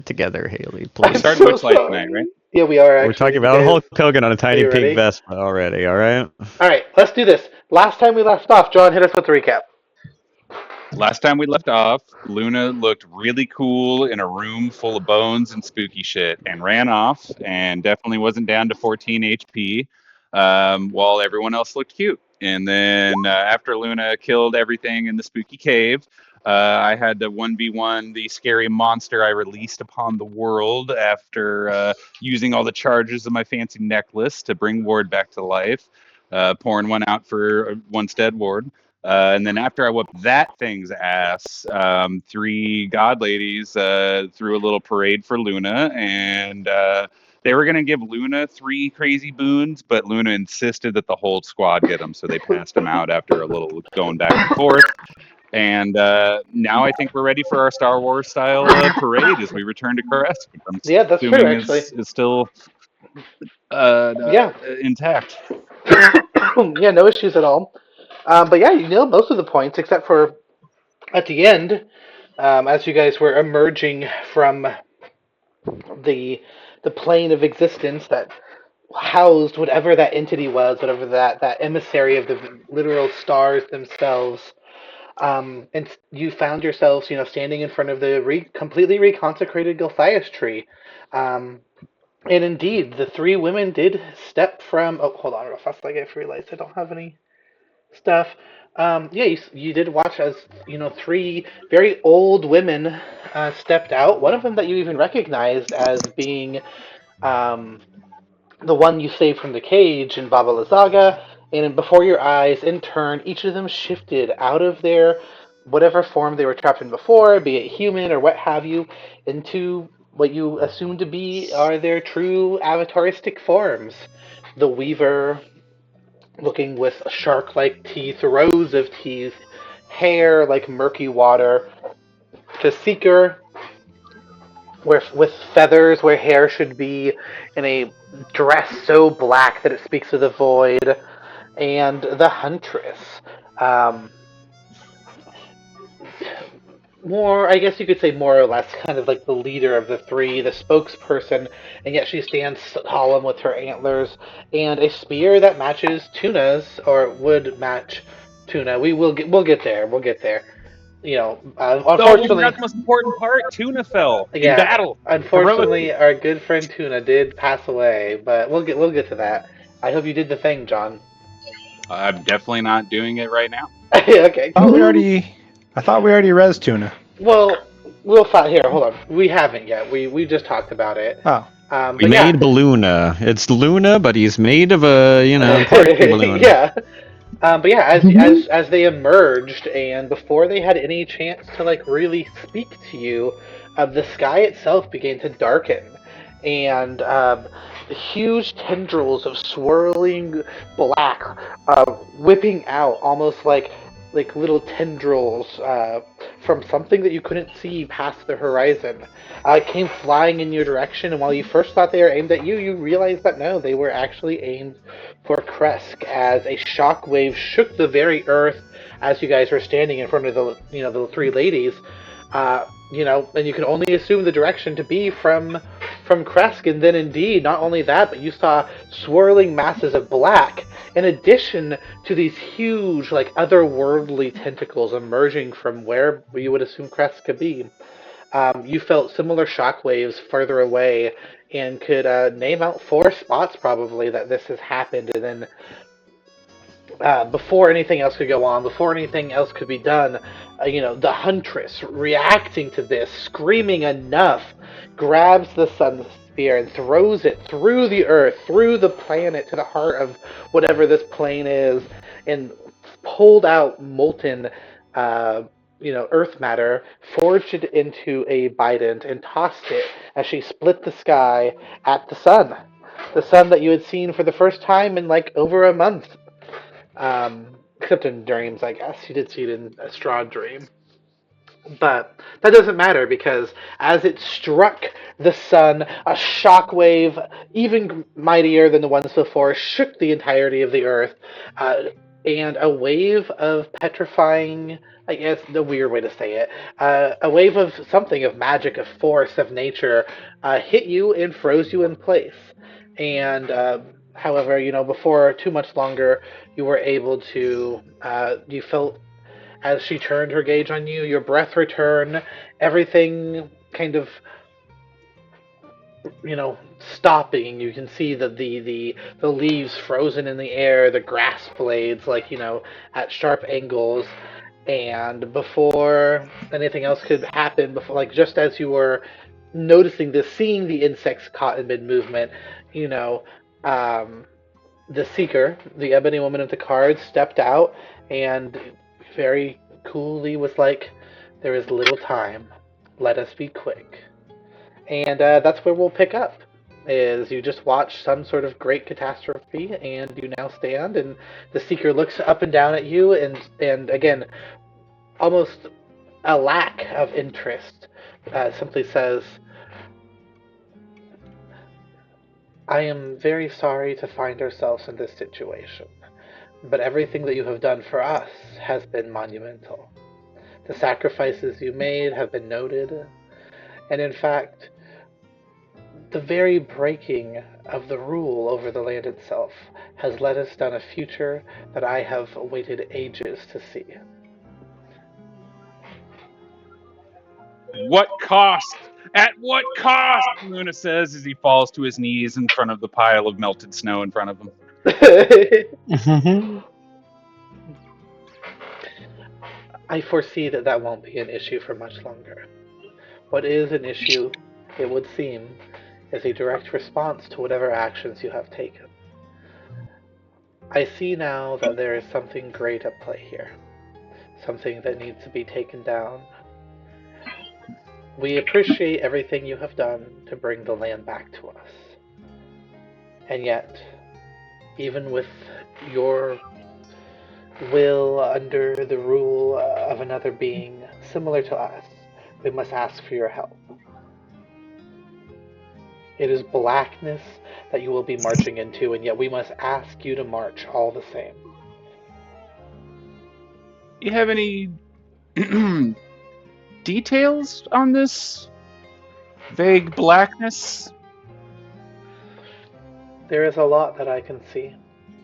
together, Haley, I'm We're please. starting so Witch Light tonight, right? sorry. Yeah, we are We're actually. talking You about guys, Hulk Hogan on a are tiny you pink ready? Vespa already, alright? All right, let's do this. Last time we left off, John, hit us with the recap. Last time we left off, Luna looked really cool in a room full of bones and spooky shit and ran off and definitely wasn't down to 14 HP while everyone else looked cute. And then after Luna killed everything in the spooky cave, I had to 1v1 the scary monster I released upon the world after using all the charges of my fancy necklace to bring Ward back to life, pouring one out for once dead Ward. And then after I whooped that thing's ass, three god ladies threw a little parade for Luna, and they were going to give Luna three crazy boons, but Luna insisted that the whole squad get them, so they passed them out after a little going back and forth. And now I think we're ready for our Star Wars style parade as we return to Kresk, which I'm Yeah, that's true, assuming actually. is still Yeah. intact. Yeah, no issues at all. But yeah, you nailed most of the points except for at the end, as you guys were emerging from the the plane of existence that housed whatever that entity was, whatever that emissary of the literal stars themselves. And you found yourselves, standing in front of the completely reconsecrated Gilthias tree. Um, and indeed, the three women did step from. Oh, hold on, real fast. I get realized I don't have any stuff. Yeah, you did watch as three very old women stepped out. One of them that you even recognized as being um, the one you saved from the cage in Baba Lysaga, and before your eyes, in turn, each of them shifted out of their whatever form they were trapped in before, be it human or what have you, into what you assume to be are their true avataristic forms. The Weaver, looking with shark-like teeth, rows of teeth, hair like murky water. The Seeker, where with feathers where hair should be, in a dress so black that it speaks of the void, and the Huntress. Um, More, I guess you could say more or less, kind of like the leader of the three, the spokesperson, and yet she stands solemn with her antlers and a spear that matches Tuna's, or would match Tuna. We'll get there. We'll get there. Oh, we forgot Unfortunately, the most important part. Tuna fell in yeah, battle unfortunately, heroically. our good friend Tuna did pass away, but we'll get to that. I hope you did the thing, John. I'm definitely not doing it right now. Okay, Thought we cool. already, I thought we already res tuna. Well, we'll find here. Hold on, we haven't yet. We just talked about it. Oh, We But yeah, made Balloona. It's Luna, but he's made of a, party balloon. yeah. But yeah, as they emerged, and before they had any chance to like really speak to you, the sky itself began to darken, and huge tendrils of swirling black, whipping out almost like little tendrils from something that you couldn't see past the horizon. Came flying in your direction, and while you first thought they were aimed at you, you realized that no, they were actually aimed for Kresk, as a shockwave shook the very earth as you guys were standing in front of the three ladies. And you can only assume the direction to be from Kresk, and then indeed, not only that, but you saw swirling masses of black, in addition to these huge, like otherworldly tentacles emerging from where you would assume Kresk could be. You felt similar shockwaves further away, and could name out four spots probably that this has happened. And then before anything else could go on, before anything else could be done, the Huntress, reacting to this, screaming enough, grabs the Sun Sphere and throws it through the Earth, through the planet, to the heart of whatever this plane is, and pulled out molten, Earth matter, forged it into a bident, and tossed it as she split the sky at the sun. The sun that you had seen for the first time in like over a month. Except in dreams, I guess. You did see it in a Strahd dream. But that doesn't matter, because as it struck the sun, a shockwave, even mightier than the ones before, shook the entirety of the earth. and a wave of petrifying, I guess the weird way to say it, a wave of something, of magic, of force, of nature, hit you and froze you in place. And however, before too much longer, you were able to, you felt as she turned her gauge on you, your breath return, everything kind of stopping. You can see that the leaves frozen in the air, the grass blades like at sharp angles, and before anything else could happen, before like just as you were noticing this, seeing the insects caught in mid movement, you know, um, the seeker, the ebony woman of the cards, stepped out and very coolly was like, "There is little time. Let us be quick." And that's where we'll pick up. Is you just watch some sort of great catastrophe, and you now stand, and the seeker looks up and down at you, and again, almost a lack of interest, simply says, "I am very sorry to find ourselves in this situation, but everything that you have done for us has been monumental. The sacrifices you made have been noted, and in fact, the very breaking of the rule over the land itself has led us down a future that I have waited ages to see." What cost? At what cost? Luna says as he falls to his knees in front of the pile of melted snow in front of him. I foresee that that won't be an issue for much longer. What is an issue, it would seem, is a direct response to whatever actions you have taken. I see now that there is something great at play here, something that needs to be taken down. We appreciate everything you have done to bring the land back to us. And yet, even with your will under the rule of another being similar to us, we must ask for your help. It is blackness that you will be marching into, and yet we must ask you to march all the same. You have any details on this vague blackness? There is a lot that I can see,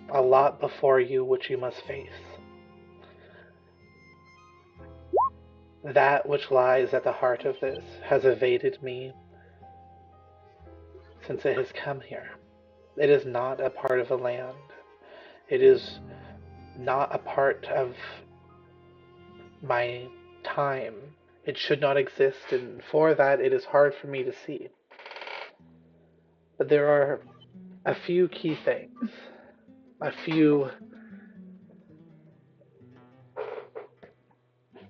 a lot before you which you must face. That which lies at the heart of this has evaded me since it has come here. It is not a part of the land. It is not a part of my time. It should not exist, and for that it is hard for me to see. But there are a few key things, a few,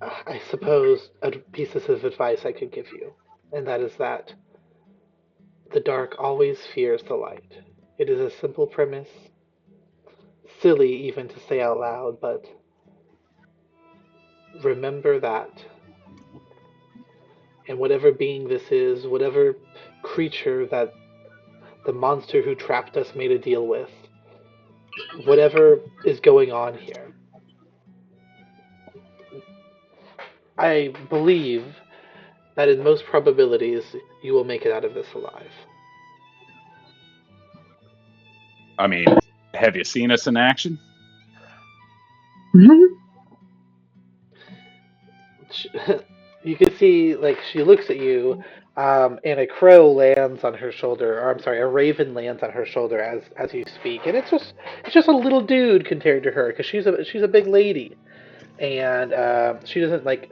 I suppose, pieces of advice I could give you, and that is that the dark always fears the light. It is a simple premise, silly even to say out loud, but remember that. And whatever being this is, whatever creature that the monster who trapped us made a deal with, whatever is going on here, I believe that in most probabilities you will make it out of this alive. I mean, have you seen us in action? You can see, like, she looks at you, and a crow lands on her shoulder, or I'm sorry, a raven lands on her shoulder as you speak, and it's just a little dude compared to her, because she's a big lady, and she doesn't like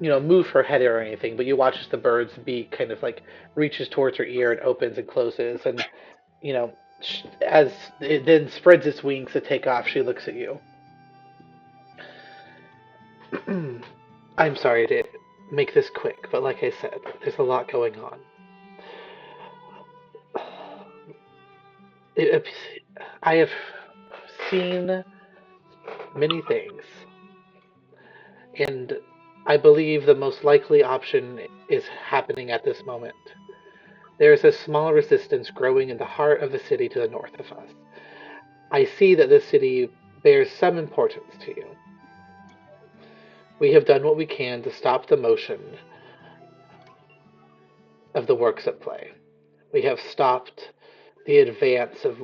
move her head or anything, but you watch as the bird's beak kind of like reaches towards her ear and opens and closes, and as it then spreads its wings to take off, she looks at you. I'm sorry to make this quick, but like I said, there's a lot going on. It, I have seen many things, and I believe the most likely option is happening at this moment. There is a small resistance growing in the heart of the city to the north of us. I see that this city bears some importance to you. We have done what we can to stop the motion of the works at play. We have stopped the advance of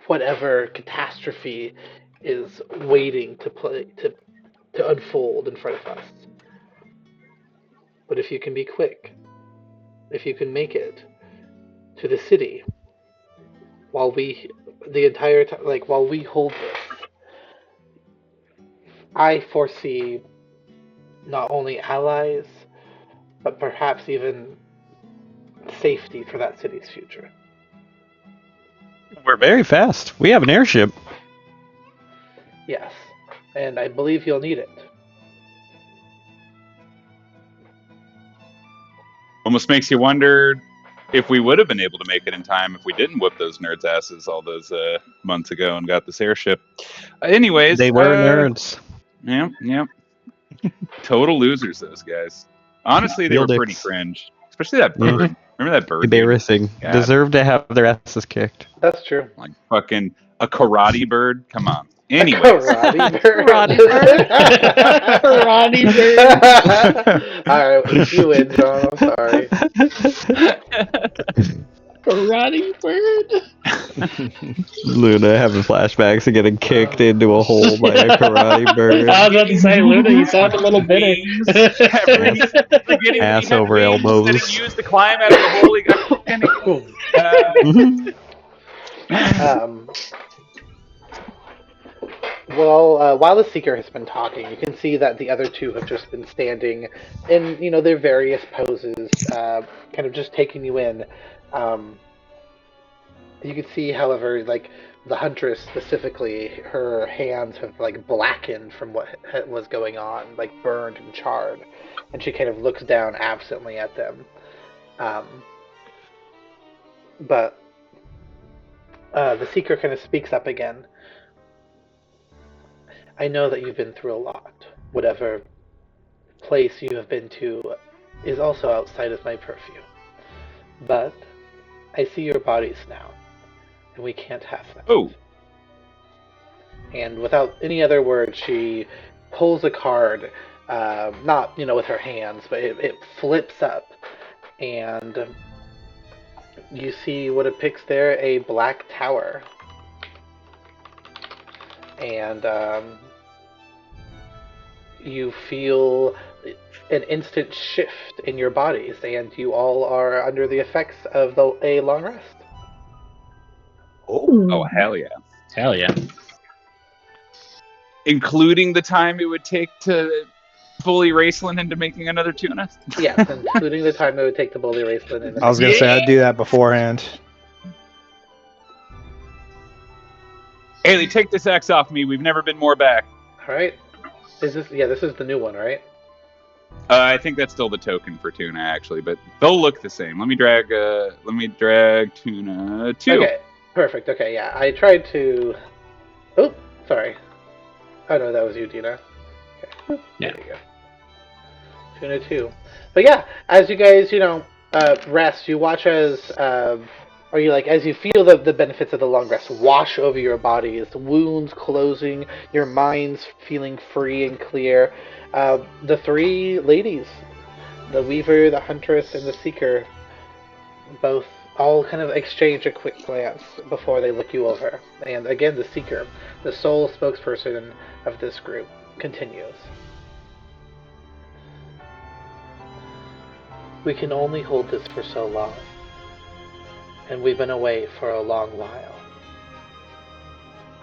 whatever catastrophe is waiting to unfold in front of us. But if you can be quick, if you can make it to the city while we the entire time, like while we hold this, I foresee not only allies, but perhaps even safety for that city's future. We're very fast. We have an airship. Yes, and I believe you'll need it. Almost makes you wonder if we would have been able to make it in time if we didn't whoop those nerds' asses all those months ago and got this airship. Anyways, They were nerds. Yeah. Total losers, those guys. Honestly, they Real were pretty dicks. cringe. Especially that bird. Remember that bird? Dude? Embarrassing. God. Deserve to have their asses kicked. That's true. Like fucking a karate bird? Come on. A Anyways. karate bird. Karate bird. Alright, you win, John. I'm sorry. Karate bird. Luna having flashbacks of getting kicked into a hole by a karate bird. I was about to say, Luna, you sound a little bitter. Ass over elbows. Instead of used to climb out of the hole, he got while the Seeker has been talking, you can see that the other two have just been standing in, their various poses, kind of just taking you in. You can see, however, like the huntress specifically, her hands have like blackened from what was going on, like burned and charred, and she kind of looks down absently at them. But the Seeker kind of speaks up again. I know that you've been through a lot. Whatever place you have been to is also outside of my purview. But I see your bodies now, and we can't have that. Oh. And without any other words, she pulls a card, not, with her hands, but it flips up, and you see what it depicts there, a black tower. And you feel an instant shift in your bodies, and you all are under the effects of a long rest. Oh, hell yeah. Hell yeah. Including the time it would take to bully Raceland into making another tuna? Yes, including the time it would take to bully Raceland into I was going to say, I'd do that beforehand. Haley, take this axe off me. We've never been more back. Alright. This is the new one, right? I think that's still the token for tuna, actually, but they'll look the same. Let me drag tuna 2. Okay, perfect. Okay, yeah. I tried to... Oh, sorry. Oh, no, that was you, Dina. Okay. Yeah. There you go. Tuna 2. But yeah, as you guys, rest, you watch as... as you feel the benefits of the long rest wash over your bodies, wounds closing, your minds feeling free and clear, the three ladies, the Weaver, the Huntress, and the Seeker, both all kind of exchange a quick glance before they look you over. And again, the Seeker, the sole spokesperson of this group, continues. We can only hold this for so long. And we've been away for a long while.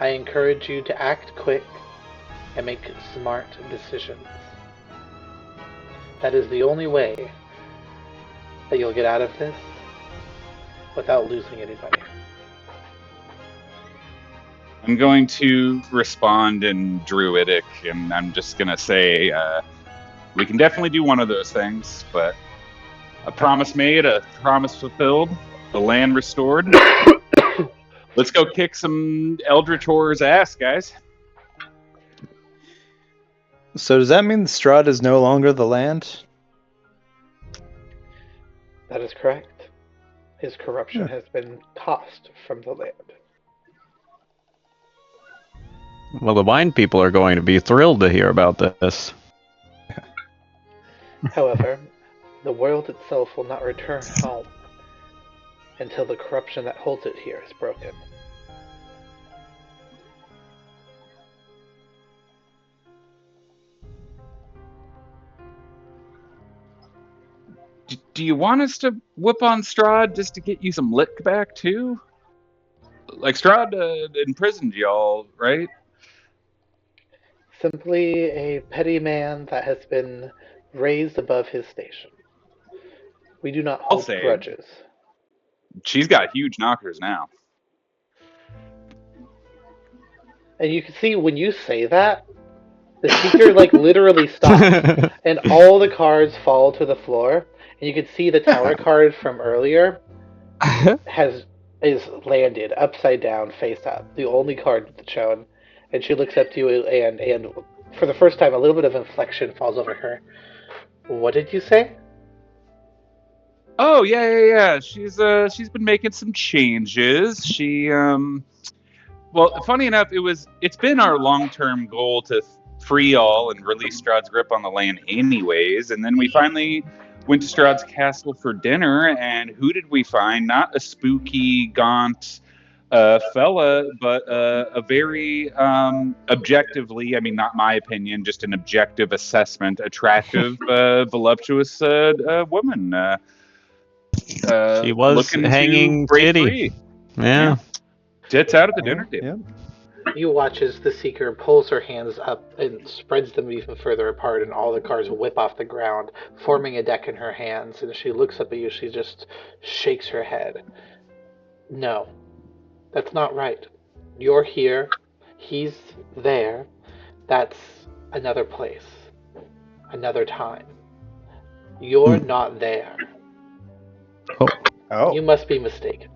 I encourage you to act quick and make smart decisions. That is the only way that you'll get out of this without losing anybody. I'm going to respond in Druidic, and I'm just going to say we can definitely do one of those things, but a promise made, a promise fulfilled. The land restored. Let's go kick some Eldritch Horror's ass, guys. So does that mean Strahd is no longer the land? That is correct. His corruption has been tossed from the land. Well, the wine people are going to be thrilled to hear about this. However, the world itself will not return home until the corruption that holds it here is broken. Do you want us to whip on Strahd just to get you some lick back too? Like Strahd imprisoned y'all, right? Simply a petty man that has been raised above his station. We do not I'll hold say grudges. she's got huge knockers now. And you can see when you say that, the Seeker literally stops, and all the cards fall to the floor, and you can see the tower card from earlier is landed upside down, face up, the only card that's shown. And she looks up to you, and for the first time, a little bit of inflection falls over her. What did you say? Oh yeah. She's been making some changes. Well, funny enough, it's been our long-term goal to free all and release Strahd's grip on the land anyways, and then we finally went to Strahd's castle for dinner, and who did we find? Not a spooky, gaunt fella, but a very objectively, I mean, not my opinion, just an objective assessment, attractive, voluptuous woman. She was Looking to hanging break titty. free. Yeah. Tits out at the dinner table. You watch as the Seeker pulls her hands up and spreads them even further apart, and all the cards whip off the ground, forming a deck in her hands. And she looks up at you, she just shakes her head. No, that's not right. You're here, he's there. That's another place, another time. You're not there. Oh. You must be mistaken.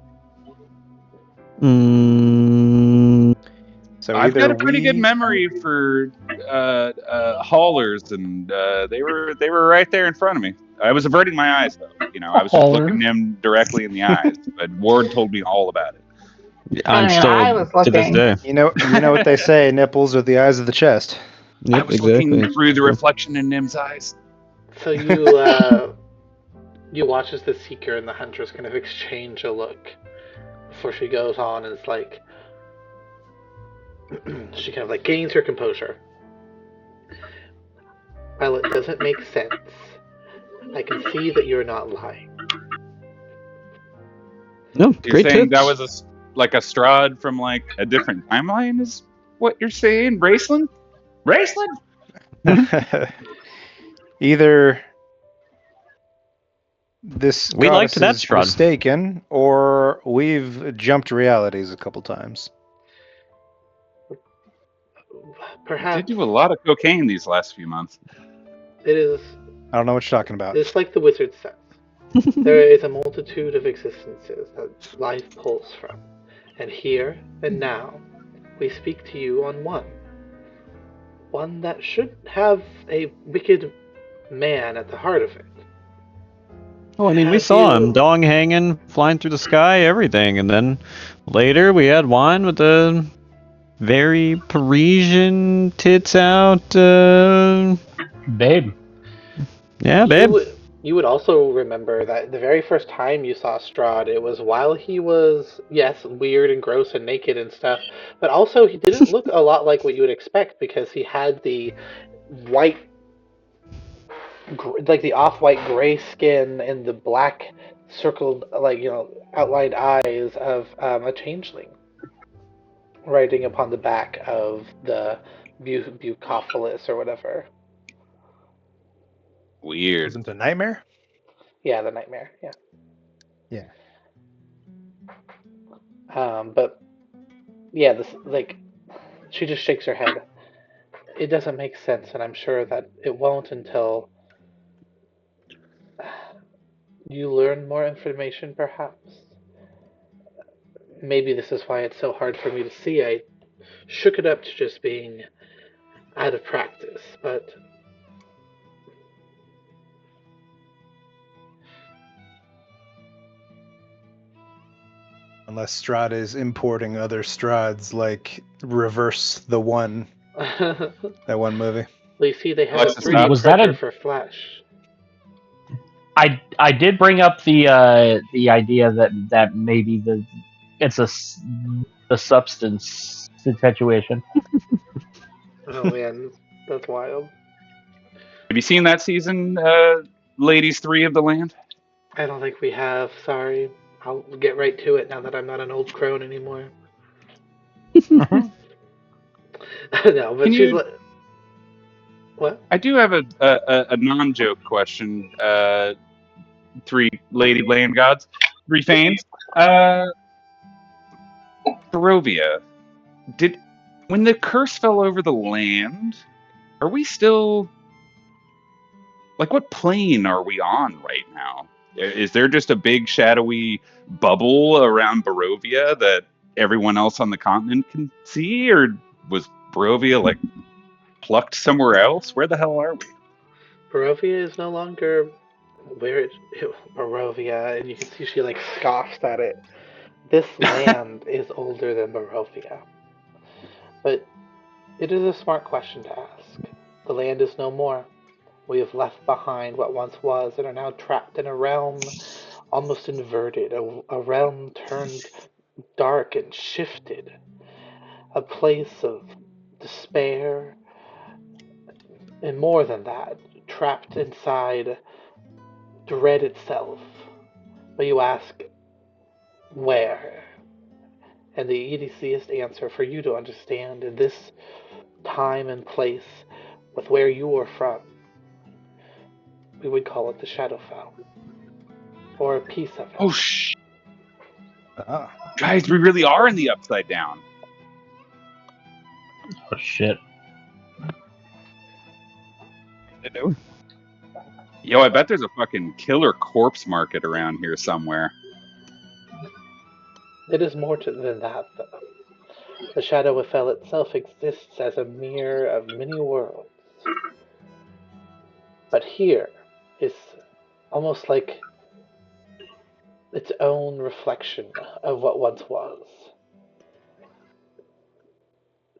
So I've either got a pretty good we memory for haulers, and they were right there in front of me. I was averting my eyes though. I was just Hauler. looking them directly in the eyes. But Ward told me all about it. I'm I mean, still I was to this looking. day. you know what they say, nipples are the eyes of the chest. I Yep, was exactly. looking through the reflection in Nim's eyes. So you watch as the Seeker and the Huntress kind of exchange a look before she goes on, and it's like she kind of gains her composure. While it doesn't make sense, I can see that you're not lying. No, You're great saying tips. that was a Strahd from a different timeline? Is what you're saying, Braceland? Braceland? Either this We liked goddess that is Strahd. mistaken, or we've jumped realities a couple times. I Perhaps did do a lot of cocaine these last few months. it is. I don't know what you're talking about. It's like the wizard says. There is a multitude of existences that life pulls from, and here and now, we speak to you on one. One that should have a wicked man at the heart of it. Oh, I mean, we Have saw you- him, dong hanging, flying through the sky, everything, and then later we had Juan with the very Parisian tits out. Babe. Yeah, babe. You would also remember that the very first time you saw Strahd, it was while he was, yes, weird and gross and naked and stuff, but also he didn't look a lot like what you would expect because he had the white, the off-white gray skin and the black circled, outlined eyes of a changeling riding upon the back of the Bucephalus or whatever. Weird. Isn't it a nightmare? Yeah, the nightmare. Yeah. Yeah. But yeah, this she just shakes her head. It doesn't make sense, and I'm sure that it won't until you learn more information, perhaps. Maybe this is why it's so hard for me to see. I shook it up to just being out of practice, but Unless Strahd is importing other Strahds, like Reverse the One, that one movie. You see, they have a Alexa, 3D stop. Was that printer a- for Flash. I did bring up the idea that maybe the substance situation. Oh man, that's wild. Have you seen that season, Ladies 3 of the Land? I don't think we have. Sorry. I'll get right to it now that I'm not an old crone anymore. No, but Can she's you? like, what? I do have a non-joke question. Three Lady Land Gods, three Fanes. Barovia, when the curse fell over the land, are we still like what plane are we on right now? Is there just a big shadowy bubble around Barovia that everyone else on the continent can see, or was Barovia like plucked somewhere else? Where the hell are we? Barovia is no longer where Barovia, and you can see she like scoffs at it. This land is older than Barovia. But it is a smart question to ask. The land is no more. We have left behind what once was and are now trapped in a realm almost inverted, a realm turned dark and shifted, a place of despair, and more than that, trapped inside dread itself. But you ask, where? And the easiest answer for you to understand in this time and place with where you are from, we would call it the Shadowfell, or a piece of it. Oh guys, we really are in the Upside Down. Oh shit! Yo, I bet there's a fucking killer corpse market around here somewhere. It is more than that, though. The Shadowfell itself exists as a mirror of many worlds. But here is almost like its own reflection of what once was.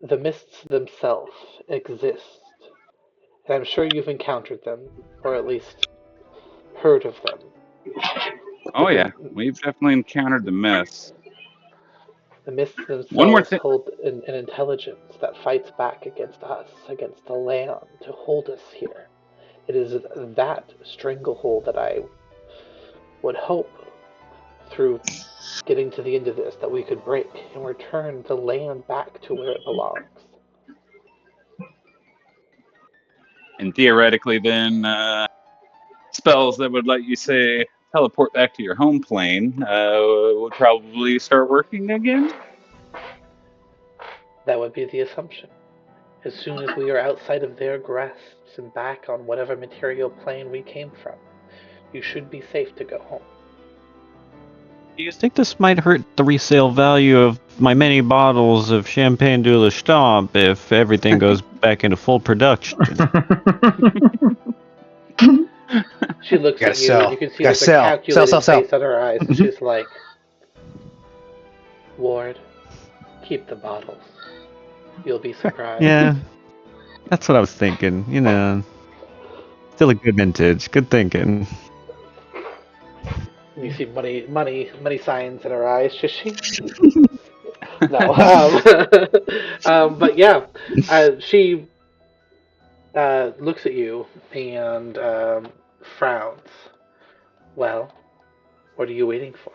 The mists themselves exist, and I'm sure you've encountered them, or at least heard of them. Oh But yeah, we've definitely encountered the mess. the mists One more themselves thing. hold an intelligence that fights back against us, against the land, to hold us here. It is that stranglehold that I would hope, through getting to the end of this, that we could break and return the land back to where it belongs. And theoretically, then spells that would let you say teleport back to your home plane would probably start working again. That would be the assumption. As soon as we are outside of their grasps and back on whatever material plane we came from, you should be safe to go home. Do you think this might hurt the resale value of my many bottles of Champagne de la Stomp if everything goes back into full production? She looks Gotta at you, sell. and you can see Gotta there's a sell. calculated Sell. face on her eyes, and she's like, Ward, keep the bottles. You'll be surprised. Yeah, that's what I was thinking. You know, still a good vintage. Good thinking. You see money signs in her eyes. No. But yeah, she looks at you and frowns. Well, what are you waiting for?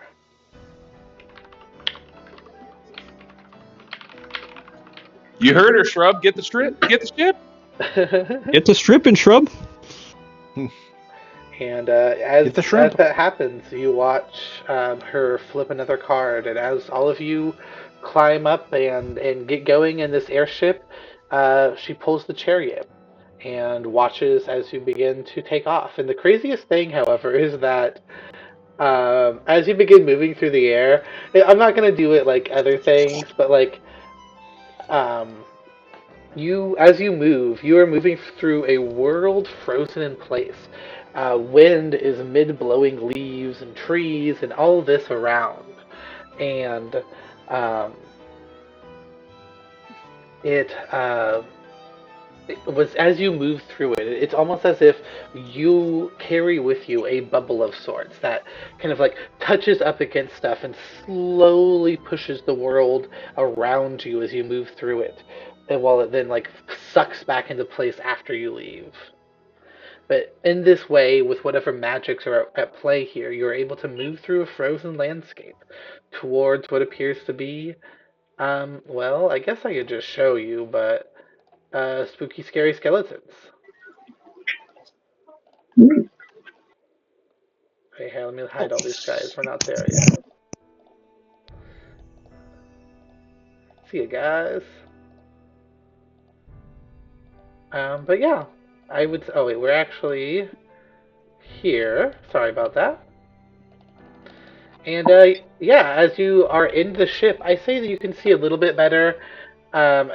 You heard her, Shrub. Get the strip. Get the ship. Get the stripping, Shrub. And Get the as shrimp. that happens, you watch her flip another card, and as all of you climb up and get going in this airship, she pulls the chariot and watches as you begin to take off. And the craziest thing, however, is that as you begin moving through the air, I'm not gonna do it like other things, but like um, as you move, you are moving through a world frozen in place. Wind is mid blowing leaves and trees and all this around. and it it was as you move through it, it's almost as if you carry with you a bubble of sorts that kind of like touches up against stuff and slowly pushes the world around you as you move through it. And while it then like sucks back into place after you leave. But in this way, with whatever magics are at play here, you're able to move through a frozen landscape towards what appears to be, well, I guess I could just show you, but spooky, scary skeletons. Okay, here, let me hide all these guys. We're not there yet. See you guys. But yeah, I would. Oh wait, we're actually here. Sorry about that. And yeah, as you are in the ship, I say that you can see a little bit better. Um,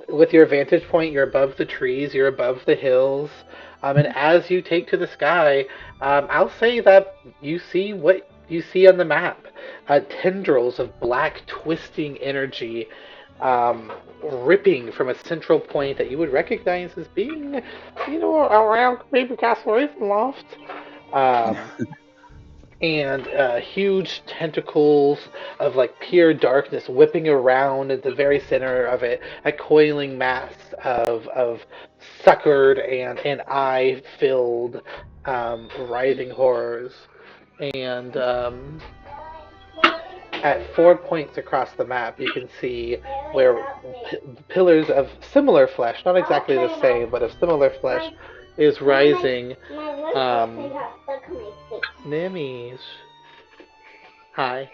with your vantage point, you're above the trees, you're above the hills, and as you take to the sky, I'll say that you see what you see on the map: tendrils of black twisting energy, ripping from a central point that you would recognize as being, around maybe Castle Ravenloft. Um, and huge tentacles of like pure darkness whipping around at the very center of it, a coiling mass of suckered and eye filled writhing horrors. And at 4 points across the map, you can see where pillars of similar flesh, not exactly the same, but of similar flesh, is rising. Nimmies. Hi.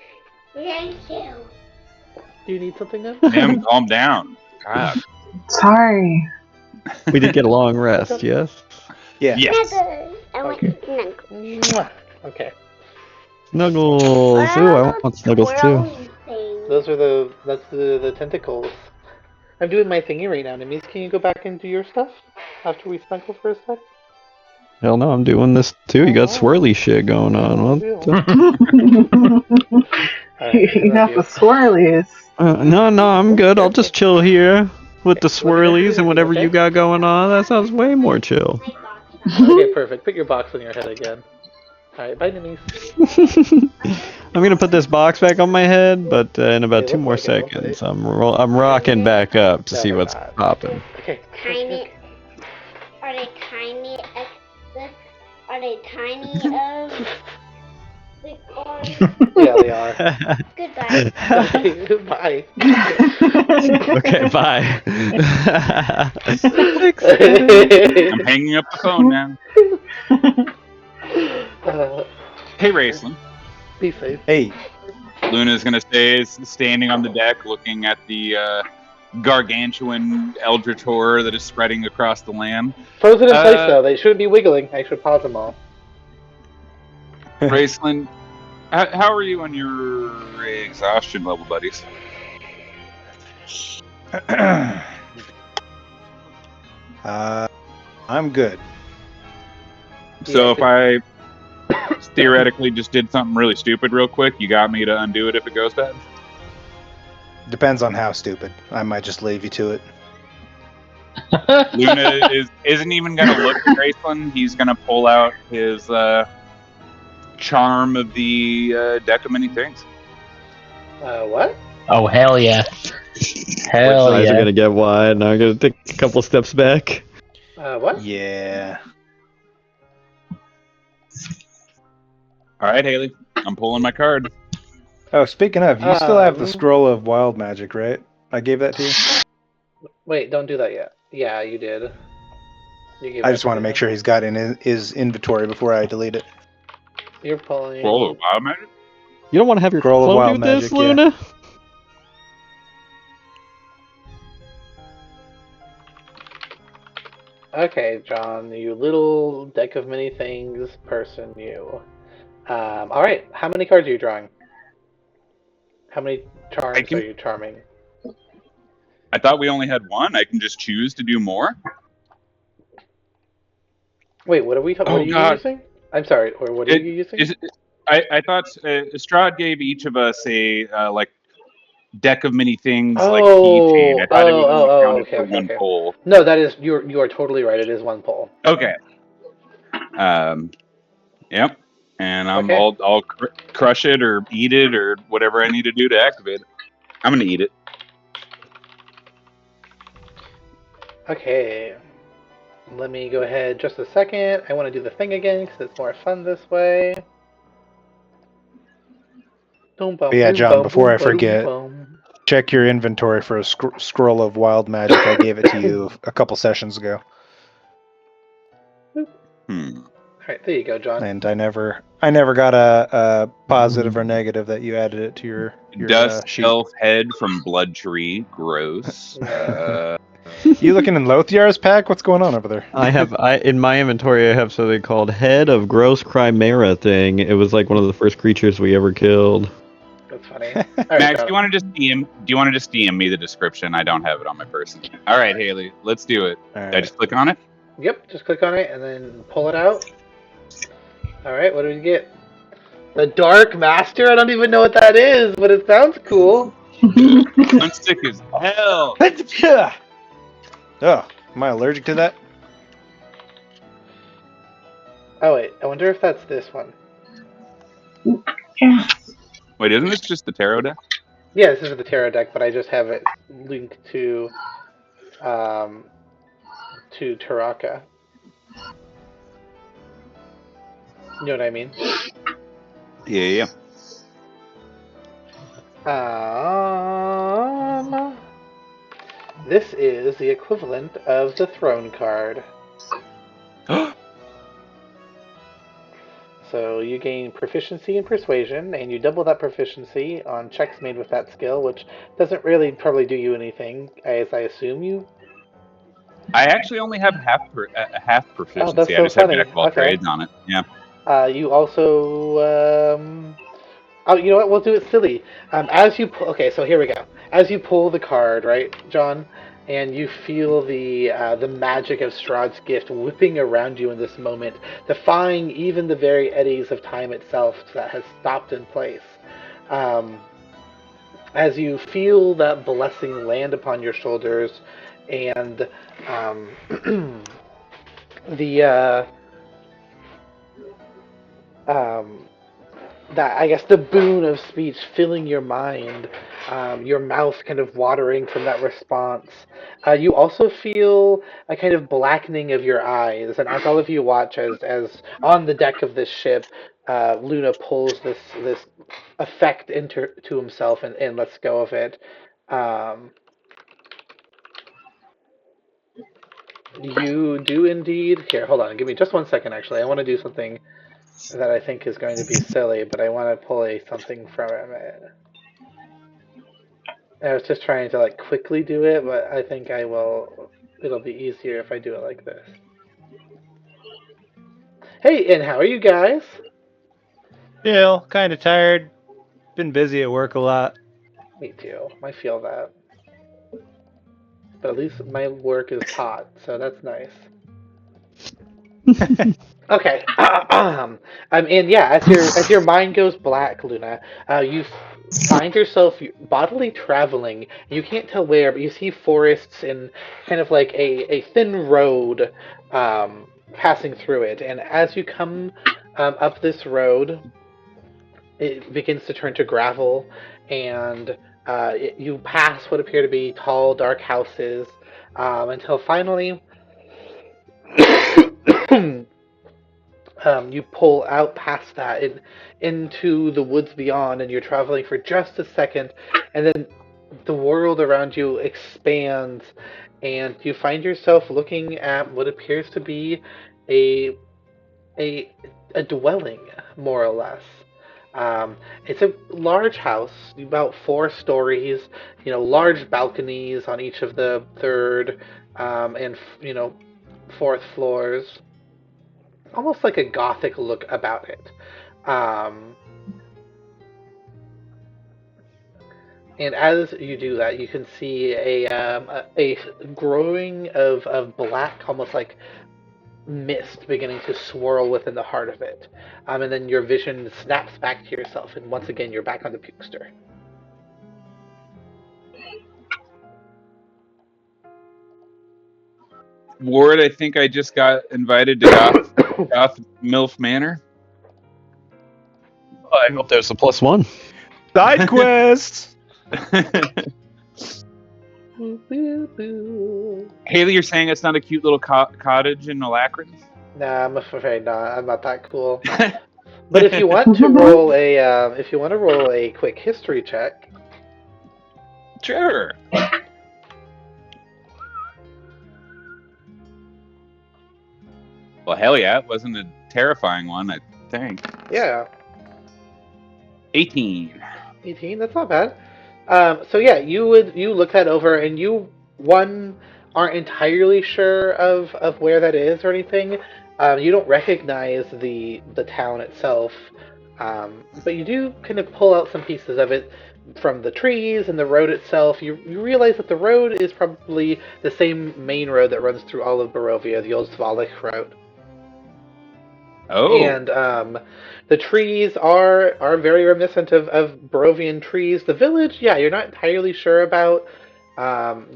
Thank you. Do you need something now? Nim, calm down. God. Sorry. We did get a long rest, yes? Yeah. Yes. Snuggles. I want Okay. snuggles. Mwah. Okay. Snuggles. Ooh, I want snuggles too. Swirly things. That's the tentacles. I'm doing my thingy right now, Nimmies. Can you go back and do your stuff after we snuggle for a sec? Hell no, I'm doing this too. You got swirly shit going on. What Alright, You got the swirlies. no, I'm good. I'll just chill here with the Let me know if you swirlies need and whatever anything, you got going on. That sounds way more chill. Okay, perfect. Put your box on your head again. Alright, bye, Nimmies. I'm gonna put this box back on my head, but in about It 2 looks more like it, don't seconds, I'm rocking back up to No, see they're what's not. popping. Okay. Tiny. Are they tiny? Are they tiny of the orange? Yeah, they are. Goodbye. Okay, bye. Okay, bye. I'm hanging up the phone now. Hey, Raceland. Be safe. Hey. Luna's going to stay standing on the deck looking at the gargantuan eldritch horror that is spreading across the land. Frozen in place, though. They shouldn't be wiggling. I should pause them all. Raceland, how are you on your exhaustion level, buddies? I'm good. So Yeah, if I theoretically just did something really stupid real quick, you got me to undo it if it goes bad? Depends on how stupid. I might just leave you to it. Luna isn't even going to look at Raceland. He's going to pull out his charm of the deck of many things. What? Oh, hell yeah. Which Hell eyes are yeah. gonna get wide, and I'm gonna take a couple steps back. What? Yeah. All right, Haley, I'm pulling my card. Oh, speaking of, you still have the Um, scroll of wild magic, right? I gave that to you. Wait, don't do that yet. Yeah, you did. You gave I that just want to me make then. sure he's got in his inventory before I delete it. You're pulling. Roll of wild magic? You don't want to have your Scroll of clone wild do this, magic, yeah. Luna? Okay, John, you little deck of many things person, you. All right. How many cards are you drawing? How many charms are you charming? I thought we only had one. I can just choose to do more. Wait, what are we? What are you God. using? I'm sorry. Or what are you using? I thought Strahd gave each of us a like deck of many things, like keychain. Oh, I thought it oh, would oh, only oh. counted Okay, for okay, one okay. pull. No, that is you are totally right. It is one pull. Okay. Yep. And Okay. I'll crush it or eat it or whatever I need to do to activate it. I'm gonna eat it. Okay. Let me go ahead just a second. I want to do the thing again because it's more fun this way. Boom, But boom, yeah, boom, John, boom, before boom, I boom, forget, boom. check your inventory for a scroll of wild magic. I gave it to you a couple sessions ago, Hmm. All right, there you go, John. and I never got a positive or negative that you added it to your Dust sheet. elf head from Blood Tree. Gross. You looking in Lothiar's pack? What's going on over there? I in my inventory I have something called Head of Gross Chimera thing. It was like one of the first creatures we ever killed. That's funny. All right, Max, John. do you want to just DM? Do you want to just DM me the description? I don't have it on my person. All right, Haley, let's do it. All Did I right. just click on it? Yep, just click on it and then pull it out. All right, what do we get? The Dark Master? I don't even know what that is, but it sounds cool. I'm sick as hell. Oh, am I allergic to that? Oh, wait, I wonder if that's this one. Wait, isn't this just the tarot deck? Yeah, this is the tarot deck, but I just have it linked um, to Taraka. You know what I mean? Yeah. This is the equivalent of the throne card. So you gain proficiency in persuasion, and you double that proficiency on checks made with that skill, which doesn't really probably do you anything, as I assume you. I actually only have a half Oh, that's proficiency. I so just have funny. jack of all Okay. trades on it. Yeah. You also oh, you know what? We'll do it silly. As you pull, okay, so here we go. As you pull the card, right, John, and you feel the magic of Strahd's gift whipping around you in this moment, defying even the very eddies of time itself that has stopped in place. Um, as you feel that blessing land upon your shoulders, and the um, that I guess the boon of speech filling your mind, your mouth kind of watering from that response. You also feel a kind of blackening of your eyes, and as all of you watch, as on the deck of this ship, Luna pulls this effect into to himself and lets go of it. Um, you do indeed. Here, hold on. Give me just 1 second. Actually, I want to do something that I think is going to be silly, but I want to pull something from it. I was just trying to like quickly do it, but I think I will. It'll be easier if I do it like this. Hey, and how are you guys? Still kind of tired. Been busy at work a lot. Me too. I feel that. But at least my work is hot, so that's nice. Okay. And yeah, as your mind goes black, Luna, you find yourself bodily traveling. You can't tell where, but you see forests and kind of like a thin road passing through it. And as you come up this road, it begins to turn to gravel, and you pass what appear to be tall, dark houses until finally you pull out past that and into the woods beyond, and you're traveling for just a second, and then the world around you expands, and you find yourself looking at what appears to be a a a dwelling, more or less. It's a large house, about 4 stories. Large balconies on each of the third and fourth floors, almost like a gothic look about it. Um, and as you do that, you can see a growing of black, almost like mist beginning to swirl within the heart of it. And then your vision snaps back to yourself, and once again, you're back on the pukester. Ward, I think I just got invited to Goth MILF Manor. I hope there's a +1. Side quests. Haley, you're saying it's not a cute little cottage in Alacron? Nah, I'm afraid not. I'm not that cool. But if you want to roll a quick history check, Sure. Well, hell yeah, it wasn't a terrifying one, I think. yeah, 18. 18. That's not bad. So yeah, you look that over, and you aren't entirely sure of where that is or anything. You don't recognize the town itself, but you do kind of pull out some pieces of it from the trees and the road itself. You realize that the road is probably the same main road that runs through all of Barovia, the old Svalich road. Oh. And the trees are very reminiscent of Barovian trees. The village, yeah, you're not entirely sure about. And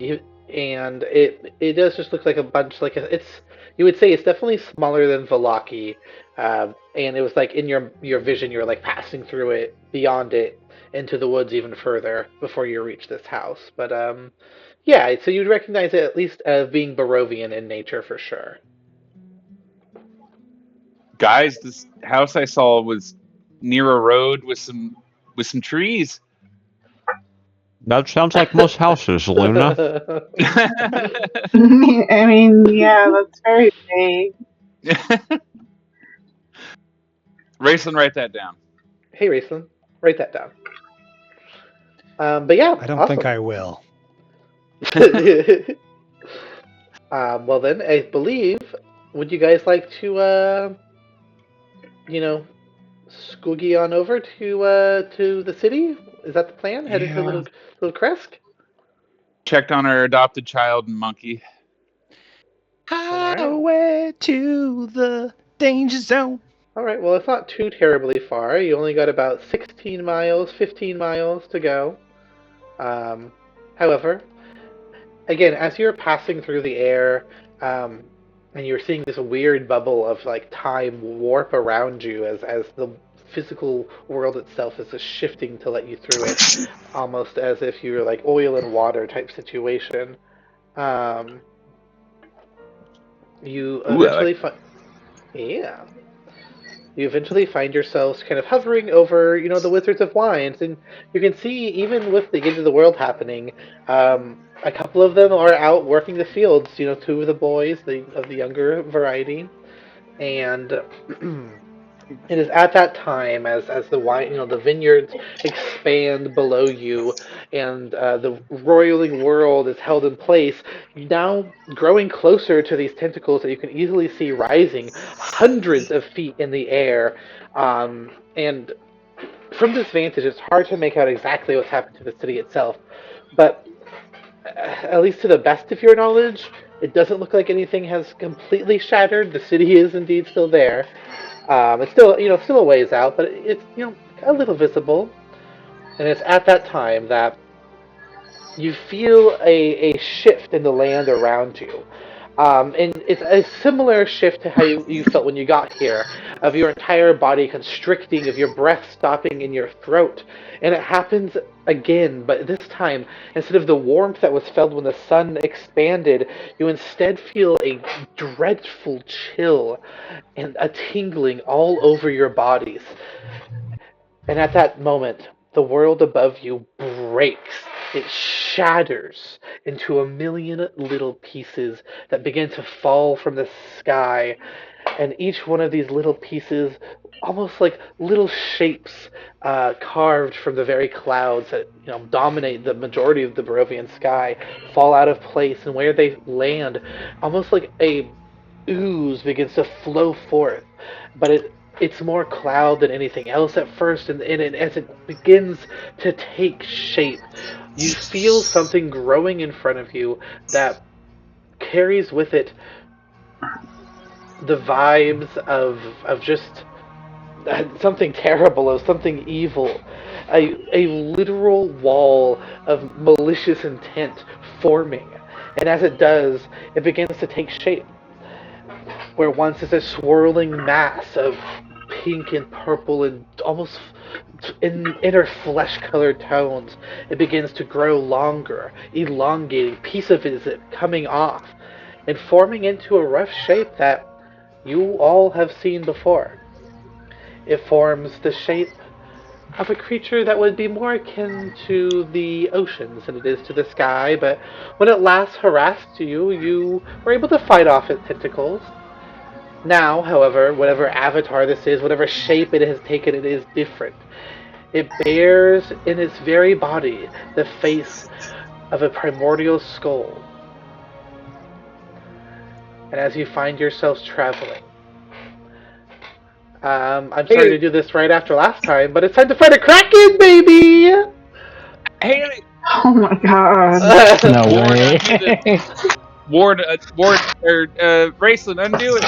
it does just look like a bunch it's you would say it's definitely smaller than Valaki. And it was like in your vision, you're like passing through it, beyond it, into the woods even further before you reach this house. But yeah, so you'd recognize it at least as being Barovian in nature for sure. Guys, this house I saw was near a road with some trees. That sounds like most houses, Luna. I mean, yeah, that's very vague. Raceland, write that down. Hey, Raceland, write that down. But yeah, I don't awesome. think I will. Well then, I believe, would you guys like to, scoogie on over to the city? Is that the plan? Head into Yeah. little Kresk? Checked on our adopted child and monkey. Highway to the danger zone. All right. Well, it's not too terribly far. You only got about 16 miles, 15 miles to go. However, again, as you're passing through the air, and you're seeing this weird bubble of like time warp around you as the physical world itself is just shifting to let you through it, almost as if you're like oil and water type situation. Um, you Ooh, eventually yeah. You eventually find yourselves kind of hovering over, the Wizards of Wines, and you can see, even with the end of the world happening, a couple of them are out working the fields. Two of the boys, of the younger variety, and it is at that time, as the wine, the vineyards expand below you, and the roiling world is held in place. Now growing closer to these tentacles that you can easily see rising hundreds of feet in the air, and from this vantage, it's hard to make out exactly what's happened to the city itself, but at least to the best of your knowledge, it doesn't look like anything has completely shattered. The city is indeed still there. It's still a ways out, but it's a little visible, and it's at that time that you feel a shift in the land around you. And it's a similar shift to how you felt when you got here, of your entire body constricting, of your breath stopping in your throat. And it happens again, but this time, instead of the warmth that was felt when the sun expanded, you instead feel a dreadful chill and a tingling all over your bodies. And at that moment, the world above you breaks. It shatters into a million little pieces that begin to fall from the sky. And each one of these little pieces, almost like little shapes carved from the very clouds that dominate the majority of the Barovian sky, fall out of place. And where they land, almost like a ooze begins to flow forth. But it's more cloud than anything else at first, and as it begins to take shape, you feel something growing in front of you that carries with it the vibes of just something terrible, of something evil, a literal wall of malicious intent forming. And as it does, it begins to take shape. Where once is a swirling mass of pink and purple and almost in inner flesh colored tones, it begins to grow longer, elongating. Piece of it is coming off and forming into a rough shape that you all have seen before. It forms the shape of a creature that would be more akin to the oceans than it is to the sky, but when it last harassed you, you were able to fight off its tentacles. Now, however, whatever avatar this is, whatever shape it has taken, it is different. It bears in its very body the face of a primordial skull. And as you find yourselves traveling, I'm sorry to do this right after last time, but it's time to fight a kraken, baby! Haley, Oh my god. No Ward, way. undo the Ward or Raceland, undo it.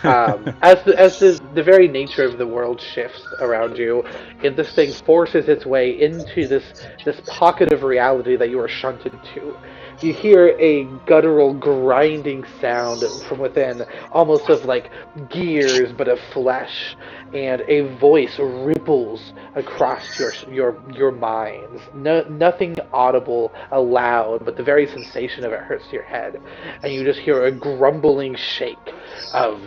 As the very nature of the world shifts around you, and this thing forces its way into this pocket of reality that you are shunted to. You hear a guttural grinding sound from within, almost of like gears but of flesh, and a voice ripples across your minds. No, nothing audible aloud, but the very sensation of it hurts your head, and you just hear a grumbling shake of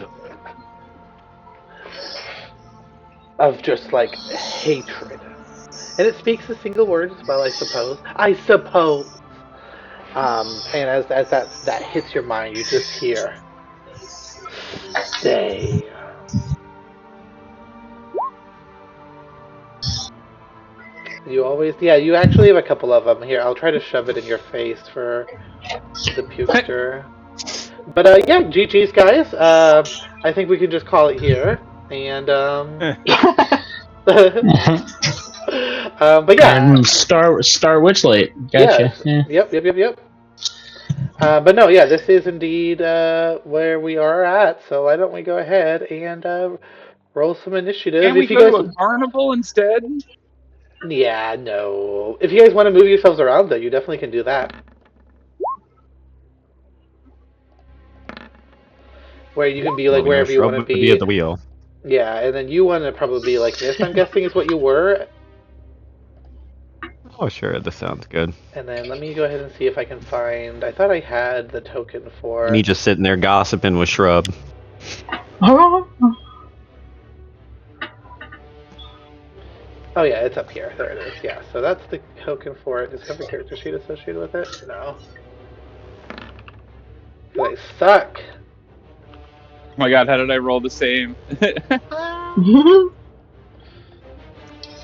just like hatred. And it speaks a single word as well, I suppose. I suppose. And as that hits your mind, you just hear, "Stay." You always, yeah. You actually have a couple of them here. I'll try to shove it in your face for the pukester. But yeah, GG's guys. I think we can just call it here. And but yeah, And Star Witchlight. Gotcha. yes, Yeah. yep. But no, yeah, this is indeed where we are at. So why don't we go ahead and roll some initiative? Can't we If you go to guys, a carnival instead? yeah, no. If you guys want to move yourselves around, though, you definitely can do that. Where you can be like Well, wherever you Shrub want to would be at be. the wheel. Yeah, and then you want to probably be like this. I'm guessing is what you were. Oh, sure, this sounds good. And then let me go ahead and see if I can find. I thought I had the token for. Me just sitting there gossiping with Shrub. Oh. Oh yeah, it's up here. There it is. Yeah, so that's the token for it. Discover character sheet associated with it. No, because I suck. Oh my god, how did I roll the same?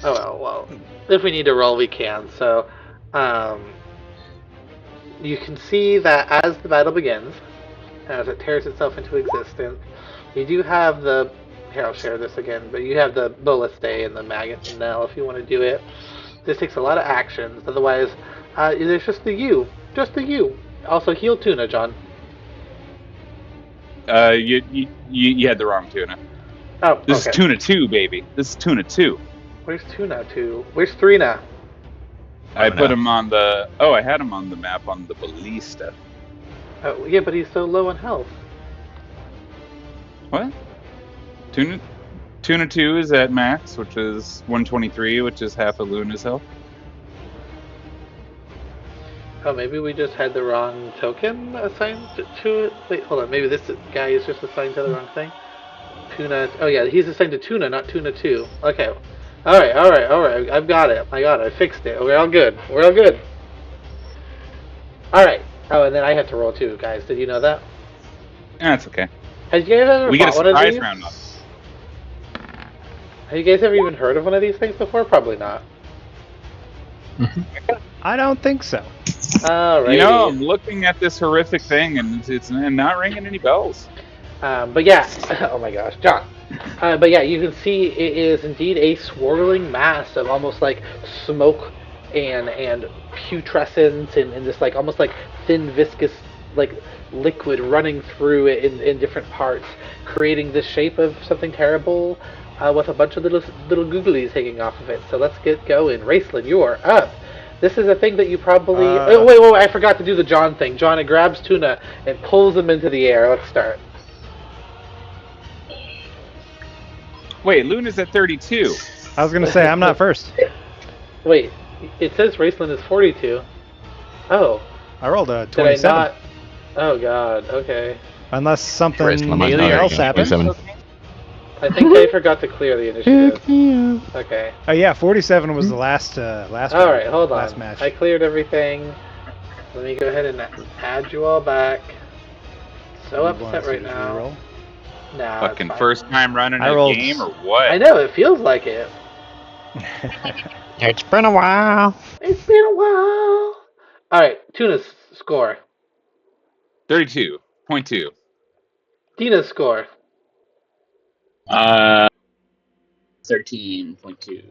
Oh well. If we need to roll, we can. So, um, you can see that as the battle begins, as it tears itself into existence, you do have the. Here, I'll share this again. But you have the Ballista and the Maggot and Nell if you want to do it. This takes a lot of actions. Otherwise, there's just the you. Just the you. Also, heal Tuna, John. You had the wrong tuna. Oh, This is okay. tuna 2, baby. This is tuna 2. Where's Tuna to? Where's Thrina? I Coming put up. him on the. Oh, I had him on the map on the ballista. Oh, yeah, but he's so low in health. What? Tuna 2 is at max, which is 123, which is half of Luna's health. Oh, maybe we just had the wrong token assigned to it. Wait, hold on. Maybe this guy is just assigned to the wrong thing. Tuna. Oh yeah, he's assigned to Tuna, not Tuna 2. Okay. All right. I've got it. I fixed it. We're all good. We're all good. All right. Oh, and then I have to roll too, guys. Did you know that? That's okay. Have you guys ever We get a fought one of surprise these? round on. Have you guys ever even heard of one of these things before? Probably not. I don't think so. Alrighty. You know, I'm looking at this horrific thing, and it's not ringing any bells. But yeah, oh my gosh, John. But yeah, you can see it is indeed a swirling mass of almost like smoke and putrescence and this like almost like thin viscous like liquid running through it in different parts, creating the shape of something terrible with a bunch of little googlies hanging off of it. So let's get going. Raceland, you are up. This is a thing that you probably. Oh, wait, I forgot to do the John thing. John, it grabs Tuna and pulls him into the air. Let's start. Wait, Luna's at 32. I was gonna say I'm not first. Wait, it says Raceland is 42. Oh. I rolled a Did I 27. not? Oh god, okay. Unless something Raceland must not else have happened. 27. I think I forgot to clear the initiative. Okay. Oh yeah, 47 was the last Alright, hold on. last match. I cleared everything. Let me go ahead and add you all back. So You want upset us to right just now. reroll? Nah, Fucking it's fine. first time running I a rolled- game or what? I know, it feels like it. It's been a while. It's been a while. Alright, Tuna's score. 32.2. Dina's score. 13.2.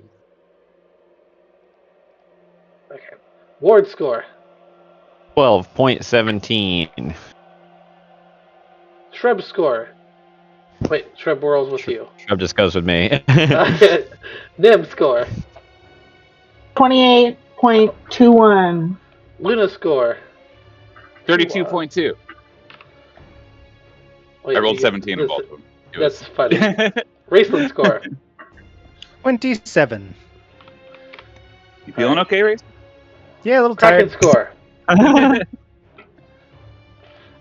Okay. Ward's score. 12.17. Shrub's score. Wait, Shrub rolls with you. Shrub just goes with me. Nim's score. 28.21. Luna's score. 32.2. Wait, I rolled 17 on both of them. That's funny. Raceland score. 27. You feeling okay, Race? Yeah, a little Kraken tired. score.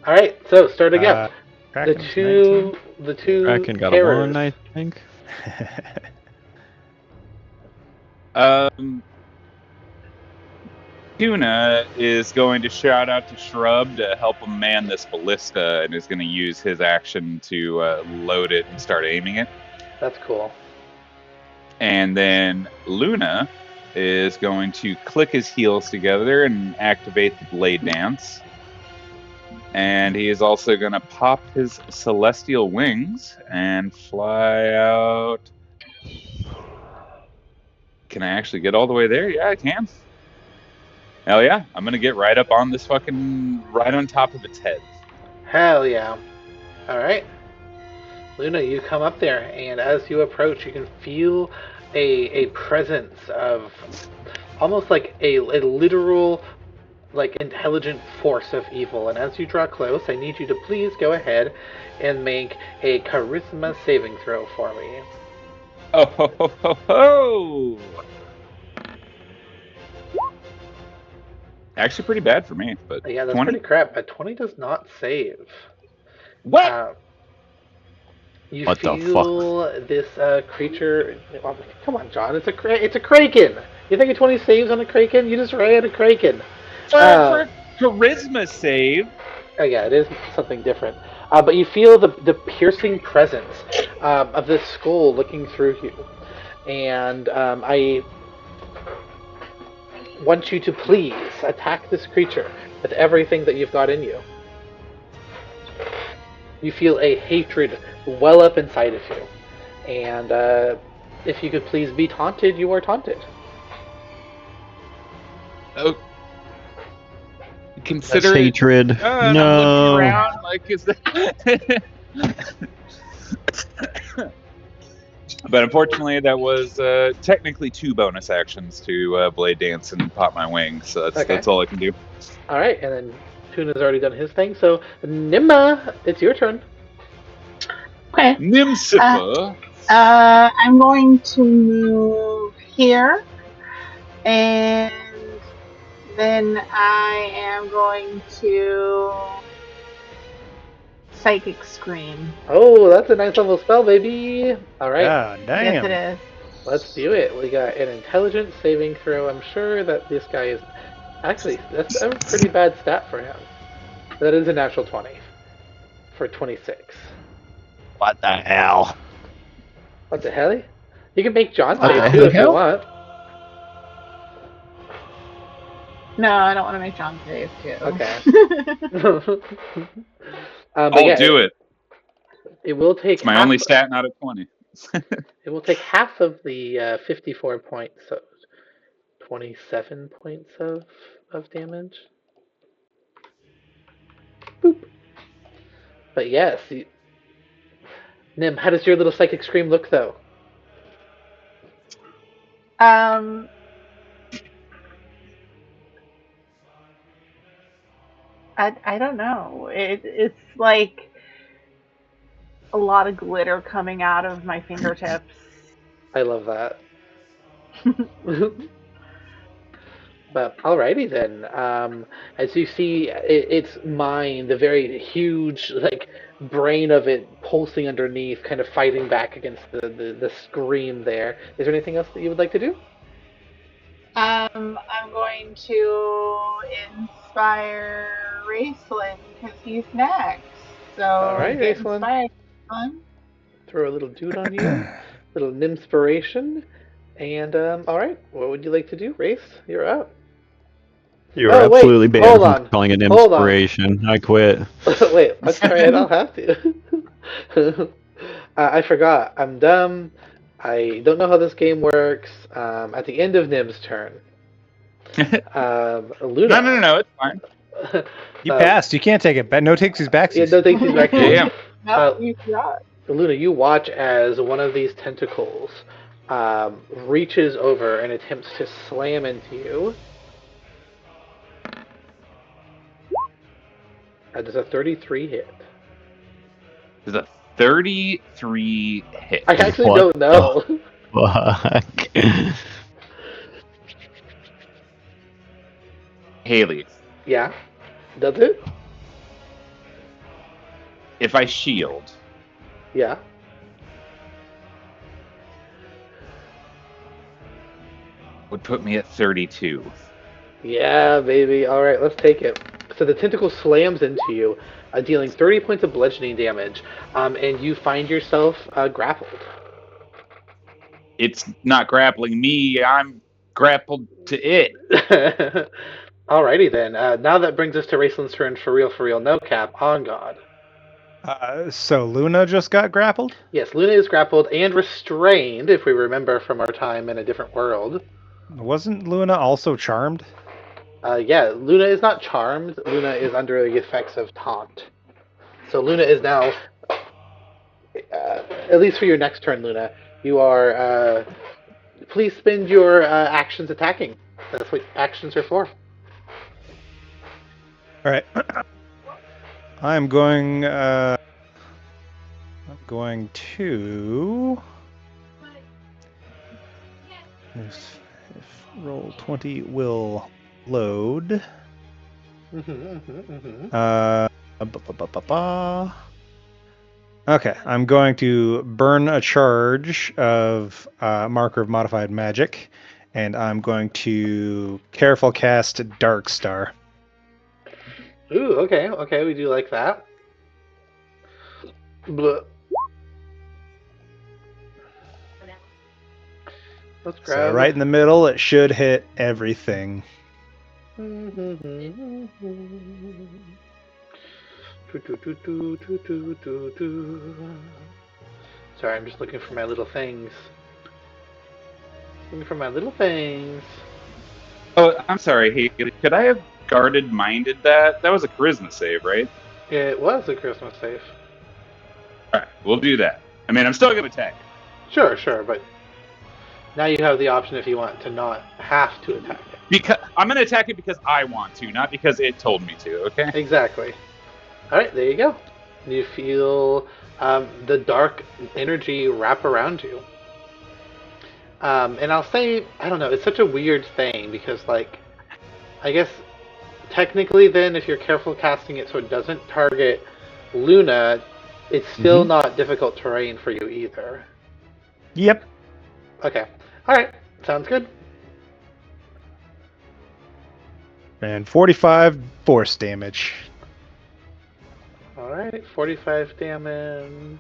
Alright, so start again. The Kraken's two Kraken got a terrors. 1, I think. 19. Tuna is going to shout out to Shrub to help him man this ballista and is going to use his action to load it and start aiming it. That's cool. And then Luna is going to click his heels together and activate the blade dance. And he is also going to pop his celestial wings and fly out. Can I actually get all the way there? Yeah, I can. Hell yeah. I'm going to get right up on this right on top of its head. Hell yeah. Alright. Luna, you come up there, and as you approach, you can feel a presence of almost like a literal, like, intelligent force of evil. And as you draw close, I need you to please go ahead and make a charisma saving throw for me. Oh, ho, ho, ho, ho. Actually, pretty bad for me, but Yeah, that's 20? pretty crap. A 20 does not save. What? You What the feel this creature. Oh, come on, John. It's a kraken. You think a 20 saves on a kraken? You just ran a kraken. For charisma save. Oh yeah, it is something different. But you feel the piercing presence of this skull looking through you, and I want you to please attack this creature with everything that you've got in you. You feel a hatred well up inside of you, and if you could please be taunted, you are taunted. Oh. That's Consider it. hatred. And No. I'm looking around like, is that... But unfortunately, that was technically 2 bonus actions to blade dance and pop my wings. So that's all I can do. All right, and then Tuna's already done his thing. So Nimma, it's your turn. Okay. Nimsifa. I'm going to move here, and then I am going to Psychic Scream. Oh, that's a nice level spell, baby. All right, Ah, damn. Yes, it is. let's do it. We got an intelligence saving throw. I'm sure that this guy is actually that's a pretty bad stat for him. That is a natural 20 for 26. What the hell? What the hell? You can make John What save the too if you hell? want. No, I don't want to make John save too. Okay. I'll do it. It will take. It's my only stat not at 20. It will take half of the 54 points, so 27 points of damage. But yes, Nim, how does your little psychic scream look, though? Um, I don't know. It's like a lot of glitter coming out of my fingertips. I love that. But alrighty then. As you see, its mind, the very huge like brain of it pulsing underneath, kind of fighting back against the scream there. Is there anything else that you would like to do? I'm going to inspire Raceland because he's next. All So right, get Raceland. inspired, son. Throw a little dude on you, little nimspiration, and all right. What would you like to do, Race? You're up. You are Oh wait, absolutely banned hold from on, calling it hold on. inspiration. I quit. Wait, let's try it. I'll have to. I forgot. I'm dumb. I don't know how this game works. At the end of Nim's turn, Luna. No. It's fine. You passed. You can't take it back. No takesies Yeah, backsies. no, thanks, he's back Yeah, to yeah. No, uh, you forgot. Luna. You watch as one of these tentacles reaches over and attempts to slam into you. Does a 33 hit? There's a 33 hit. I actually What don't know. the fuck? Haley, Yeah, does it? if I shield, Yeah. would put me at 32. Yeah, baby. All right, let's take it. So the tentacle slams into you, dealing 30 points of bludgeoning damage, and you find yourself grappled. It's not grappling me, I'm grappled to it. Alrighty then. Now that brings us to Raceland's turn for real, no cap, on God. So Luna just got grappled? Yes, Luna is grappled and restrained, if we remember from our time in a different world. Wasn't Luna also charmed? Yeah, Luna is not charmed. Luna is under the effects of taunt. So Luna is now, at least for your next turn, Luna, you are. Please spend your actions attacking. That's what actions are for. All right. I'm going. I'm going to. If roll 20 will load. Okay, I'm going to burn a charge of Marker of Modified Magic, and I'm going to careful cast Dark Star. Ooh, okay, we do like that. Blah. Let's So grab. right in the middle, it should hit everything. Sorry, I'm just looking for my little things. Looking for my little things. Oh, I'm sorry, Haley. Could I have guarded minded that? That was a charisma save, right? It was a Christmas save. Alright, we'll do that. I mean, I'm still gonna attack it. Sure, but now you have the option if you want to not have to attack it. Because I'm gonna attack it because I want to, not because it told me to, okay? Exactly. Alright, there you go. You feel the dark energy wrap around you. And I'll say, I don't know, it's such a weird thing because, like, I guess technically then if you're careful casting it so it doesn't target Luna, it's still not difficult terrain for you either. Yep. Okay. Alright, sounds good. And 45 force damage. Alright, 45 damage.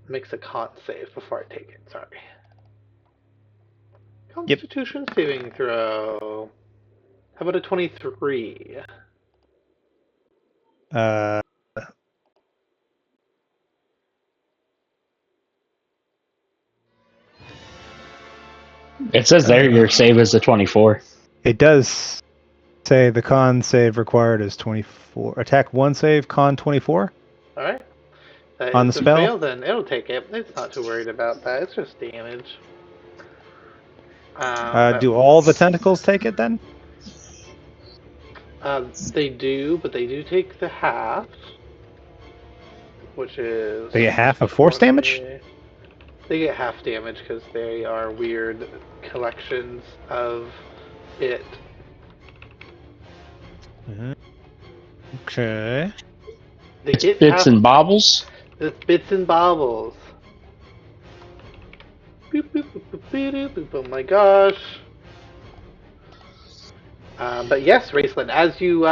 Makes a con save before I take it, sorry. Constitution saving throw. How about a 23? It says there your save is a 24. It does say the con save required is 24. Attack 1 save, con 24. All right. That On is the a spell? fail, then it'll take it. It's not too worried about that. It's just damage. Do all the tentacles take it then? They do, but they do take the half, which is They get half of force 20. damage? They get half damage because they are weird collections of it. Okay. They get Bits half. and bobbles. It's bits and bobbles. Boop, boop, boop, boop, boop, boop, boop. Oh my gosh. But yes, Raceland, as you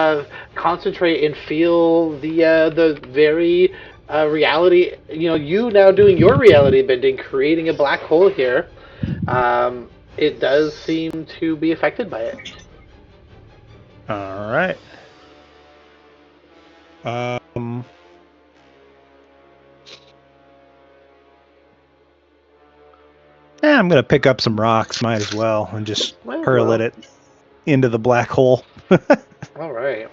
concentrate and feel the very reality, you now doing your reality bending, creating a black hole here, it does seem to be affected by it. All right. I'm gonna pick up some rocks, might as well, and just hurl it into the black hole. All right.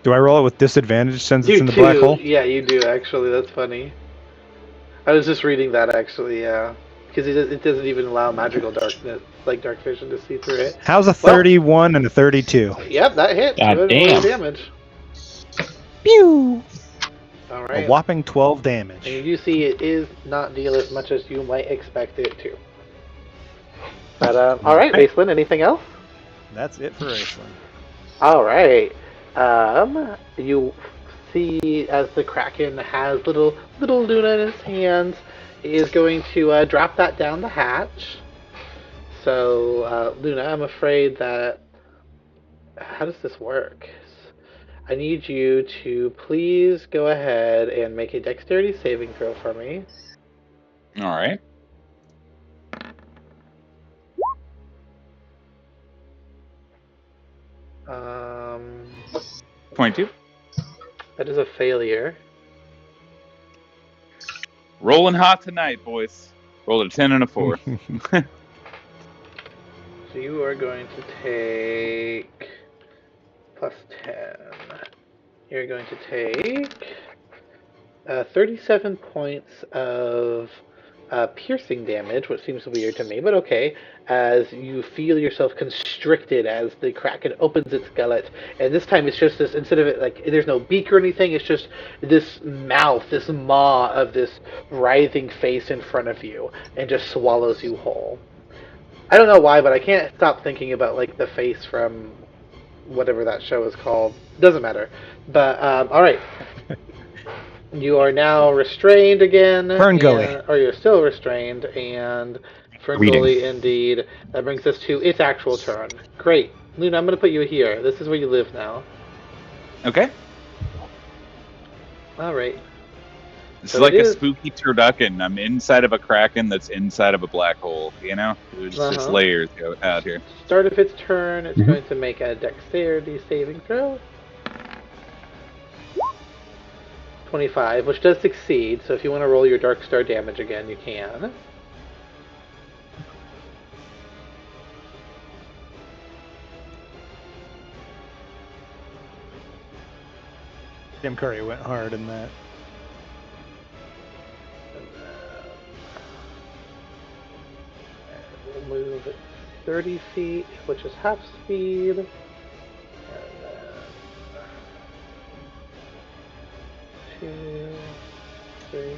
Do I roll it with disadvantage since it's You in the black do. hole? Yeah, you do, actually. That's funny. I was just reading that, actually, yeah. Because it doesn't even allow magical darkness, like dark vision, to see through it. How's a 31 and a 32? Yep, that hits. God Go ahead and roll your damn. damage. Pew! All A right. whopping 12 damage. And you see it is not deal as much as you might expect it to. But, all right, Raceland, anything else? That's it for Raceland. All right. You see as the Kraken has little Luna in his hands, he is going to drop that down the hatch. So, Luna, I'm afraid that... How does this work? I need you to please go ahead and make a dexterity saving throw for me. All right. Um, 22. that is a failure. Rolling hot tonight, boys. Rolled a 10 and a 4. So you are going to take plus 10. You're going to take 37 points of piercing damage, which seems weird to me, but okay, as you feel yourself constricted as the Kraken opens its gullet. And this time it's just this, instead of it, like, there's no beak or anything, it's just this mouth, this maw of this writhing face in front of you, and just swallows you whole. I don't know why, but I can't stop thinking about, like, the face from whatever that show is called. Doesn't matter. But, alright. You are now restrained again. Ferngully. Or you're still restrained, and Ferngully indeed. That brings us to its actual turn. Great. Luna, I'm going to put you here. This is where you live now. Okay. Alright. It's So like it a is- spooky turducken. I'm inside of a kraken that's inside of a black hole, you know? There's just layers out here. Start of its turn, it's going to make a dexterity saving throw. 25, which does succeed, so if you want to roll your Dark Star damage again, you can. Tim Curry went hard in that. And we'll move 30 feet, which is half speed. And then 2, 3,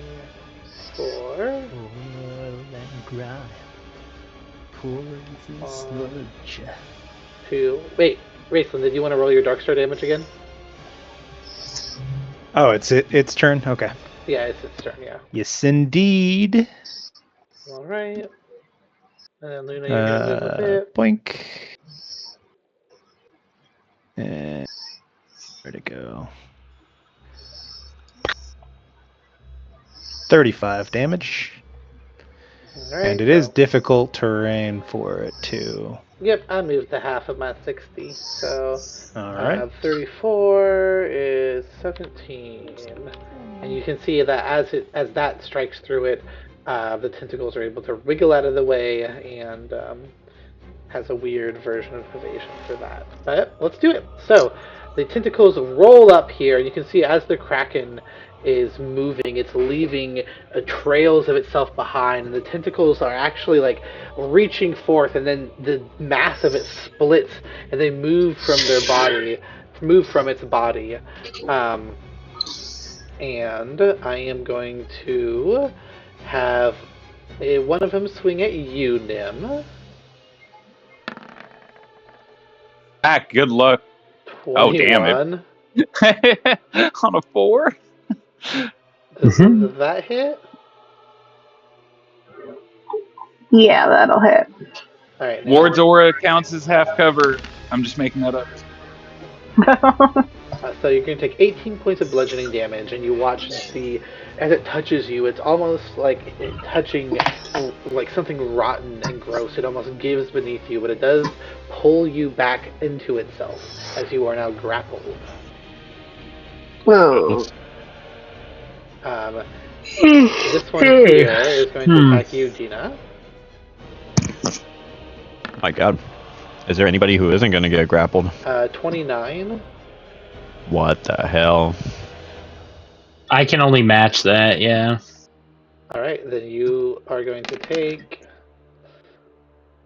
4. Two. Wait, Raceland, did you want to roll your Dark Star damage again? Oh, its turn? Okay. Yeah, it's its turn, yeah. Yes, indeed. Alright. And then Luna, you're going to move a bit. Boink. And where'd it go? 35 damage. Alright, And it is so- difficult terrain for it too. Yep, I moved the half of my 60. So All right. 34 is 17. And you can see that as that strikes through it, the tentacles are able to wriggle out of the way and has a weird version of evasion for that. But let's do it. So the tentacles roll up here. You can see as the Kraken is moving, it's leaving trails of itself behind, and the tentacles are actually like reaching forth, and then the mass of it splits, and they move from their body, move from its body. And I am going to have one of them swing at you, Nim. Good luck. Oh, damn it. 21. On a 4? Does that hit? Yeah, that'll hit. All right, now. Ward's aura counts as half cover. I'm just making that up. So you're going to take 18 points of bludgeoning damage, and you watch and see as it touches you. It's almost like it touching like something rotten and gross. It almost gives beneath you, but it does pull you back into itself as you are now grappled. Whoa. This one here is going to attack you, Gina. My God. Is there anybody who isn't going to get grappled? 29. What the hell? I can only match that, yeah. Alright, then you are going to take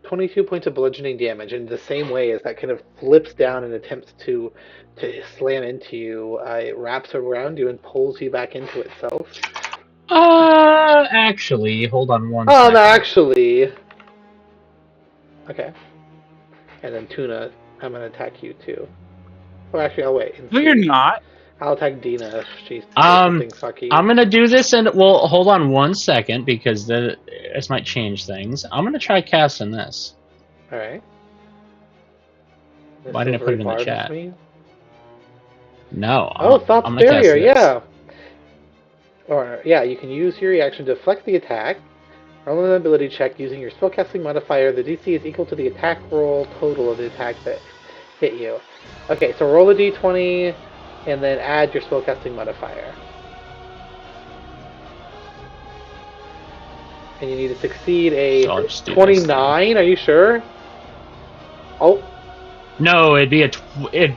22 points of bludgeoning damage, in the same way as that kind of flips down and attempts to slam into you, it wraps around you and pulls you back into itself. Actually, hold on one second. No, actually. Okay. And then Tuna, I'm going to attack you too. Or actually, I'll wait. And No, you're not. I'll attack Dina if she's something sucky. I'm gonna do this, and well, hold on one second because this might change things. I'm gonna try casting this. Alright. Why didn't I put it in the chat? No. Thoughts Barrier, yeah. Or, yeah, you can use your reaction to deflect the attack. Roll an ability check using your spellcasting modifier. The DC is equal to the attack roll total of the attack that hit you. Okay, so roll a d20 and then add your spellcasting modifier. And you need to succeed a 29. Are you sure? Oh. No, it'd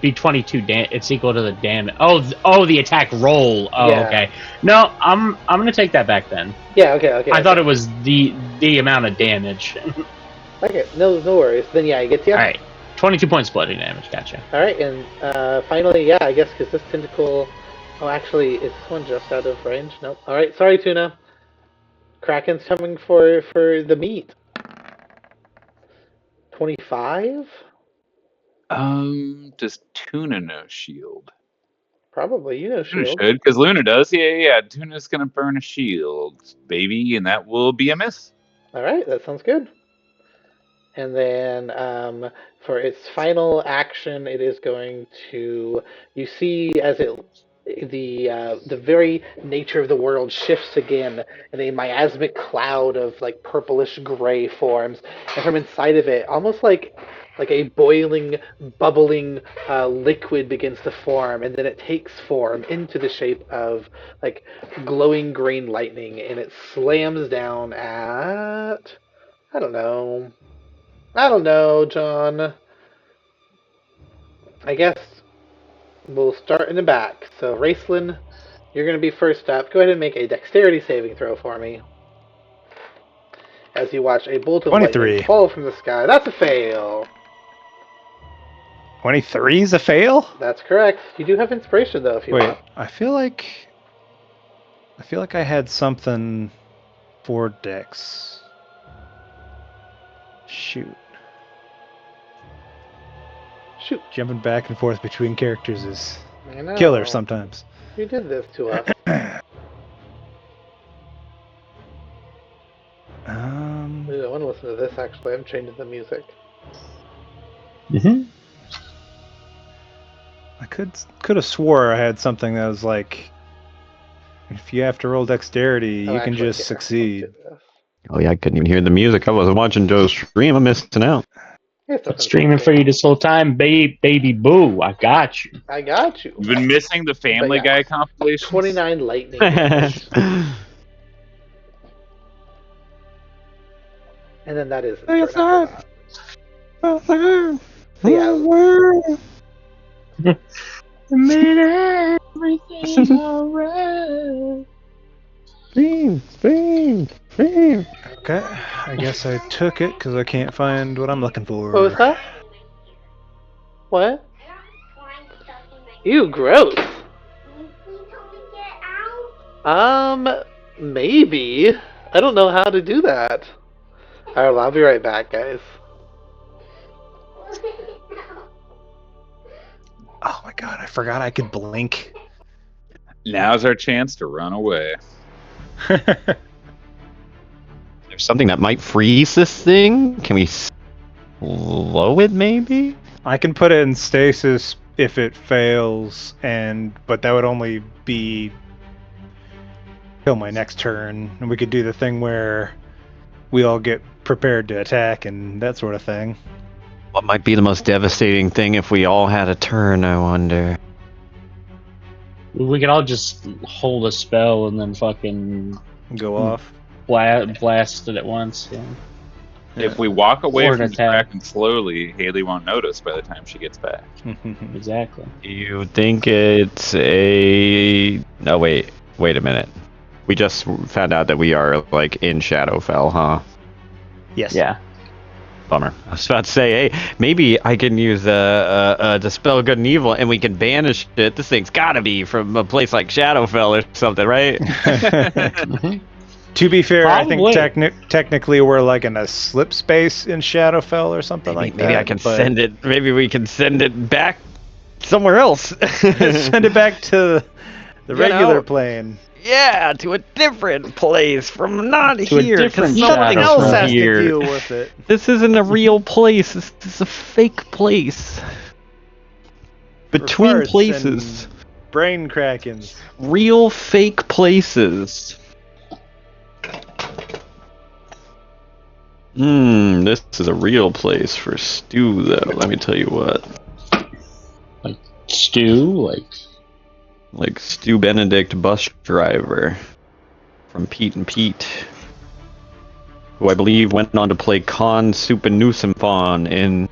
be 22. It's equal to the damage. Oh, the attack roll. Oh, yeah. Okay. No, I'm gonna take that back then. Yeah. Okay. I thought it was the amount of damage. Okay. No worries. Then yeah, it gets you. All right. 22 points bludgeoning damage. Gotcha. All right, and finally, yeah, I guess because this tentacle. Oh, actually, is this one just out of range? Nope. All right. Sorry, Tuna. Kraken's coming for the meat. 25? Does Tuna know shield? Probably, you know shield. Tuna should, because Luna does. Yeah. Tuna's gonna burn a shield, baby, and that will be a miss. All right, that sounds good. And then for its final action, it is going to. You see as the very nature of the world shifts again, and a miasmic cloud of like purplish gray forms, and from inside of it, almost like a boiling, bubbling liquid begins to form, and then it takes form into the shape of like glowing green lightning, and it slams down at I don't know, John. I guess we'll start in the back. So, Raceland, you're going to be first up. Go ahead and make a dexterity saving throw for me. As you watch a bolt of 23. lightning fall from the sky. That's a fail. 23 is a fail? That's correct. You do have inspiration, though, if you want. Wait, I feel like I had something for dex. Shoot. Jumping back and forth between characters is killer sometimes. You did this to us. Ooh, I want to listen to this, actually. I'm changing the music. I could have swore I had something that was like, if you have to roll dexterity, you can just succeed. Oh yeah, I couldn't even hear the music. I wasn't watching Joe's stream. I'm missing out. It's a Streaming for you this whole time, baby boo. I got you. I got you. You've been missing the But Family yeah, Guy compilations. 29 lightning damage. And then that is his turn after that. Yeah, Made everything alright. Stream. Okay, I guess I took it because I can't find what I'm looking for. what was that? What? Ew, gross. Maybe. I don't know how to do that. Alright, well, I'll be right back, guys. Oh my god, I forgot I could blink. Now's our chance to run away. There's something that might freeze this thing. Can we slow it, maybe? I can put it in stasis if it fails, but that would only be till my next turn, and we could do the thing where we all get prepared to attack and that sort of thing. What might be the most devastating thing if we all had a turn, I wonder? We could all just hold a spell and then fucking Go off. blast it at once. Yeah. If we walk away Or an from the attack. Kraken slowly, Haley won't notice by the time she gets back. Exactly. You think it's a... No, wait a minute. We just found out that we are, like, in Shadowfell, huh? Yes. Yeah. Bummer. I was about to say, hey, maybe I can use Dispel Good and Evil and we can banish it. This thing's gotta be from a place like Shadowfell or something, right? To be fair, Probably. I think technically we're like in a slip space in Shadowfell or something maybe, like that. maybe I can but send it. Maybe we can send it back somewhere else. send it back to the regular know? plane. Yeah, to a different place from not To a here. different Something Shadowfell. else Else has has here. to deal with it. This isn't a real place. This is a fake place. Between farts places. and brain krakens. Real fake places. This is a real place for Stu, though. Let me tell you what. Like stew, Like Stu Benedict, bus driver from Pete and Pete, who I believe went on to play Khan Supanusimphon in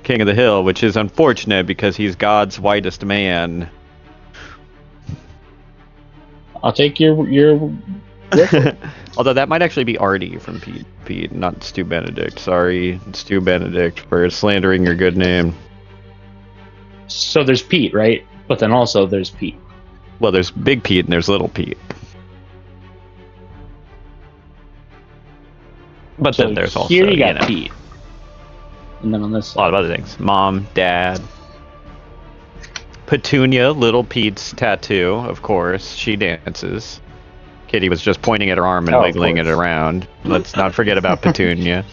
King of the Hill, which is unfortunate because he's God's whitest man. I'll take your Although that might actually be Artie from Pete, not Stu Benedict. Sorry, Stu Benedict, for slandering your good name. So there's Pete, right? But then also there's Pete. Well, there's Big Pete and there's Little Pete. But So then there's also, here you got know, Pete. And then on this a lot side. of other things. Mom, Dad. Petunia, Little Pete's tattoo, of course. She dances. Kitty was just pointing at her arm and Oh, of wiggling it course. around. Let's not forget about Petunia.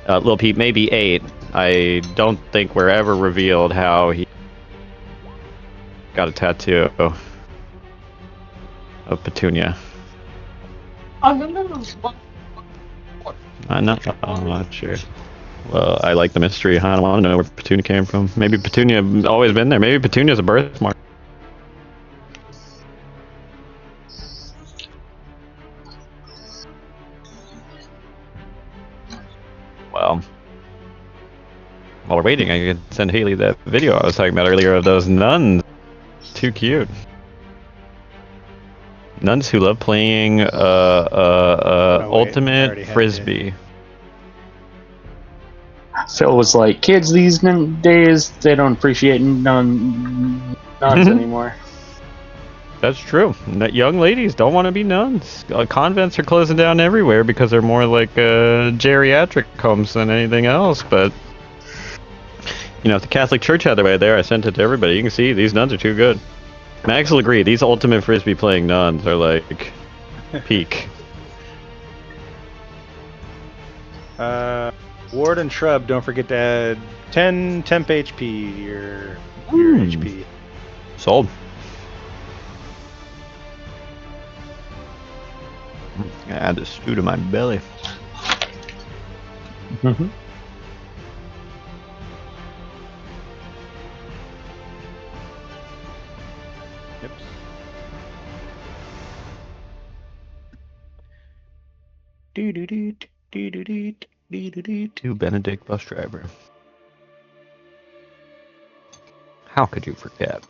Little Pete may be 8. I don't think we're ever revealed how he got a tattoo of Petunia. I'm not sure. Well, I like the mystery. I don't want to know where Petunia came from. Maybe Petunia always been there. Maybe Petunia's a birthmark. Well, while we're waiting, I can send Haley that video I was talking about earlier of those nuns. Too cute. Nuns who love playing wait, I ultimate already had frisbee. Phil was like, kids these days, they don't appreciate nuns anymore. That's true. Young ladies don't want to be nuns. Convents are closing down everywhere because they're more like geriatric homes than anything else. But you know, if the Catholic Church had their way there, I sent it to everybody. You can see these nuns are too good. Max will agree. These ultimate frisbee playing nuns are like peak. Ward and Shrub, don't forget to add 10 temp HP to your HP. Sold. gonna add the stew to my belly. Mhm. To Benedict bus driver. How could you forget?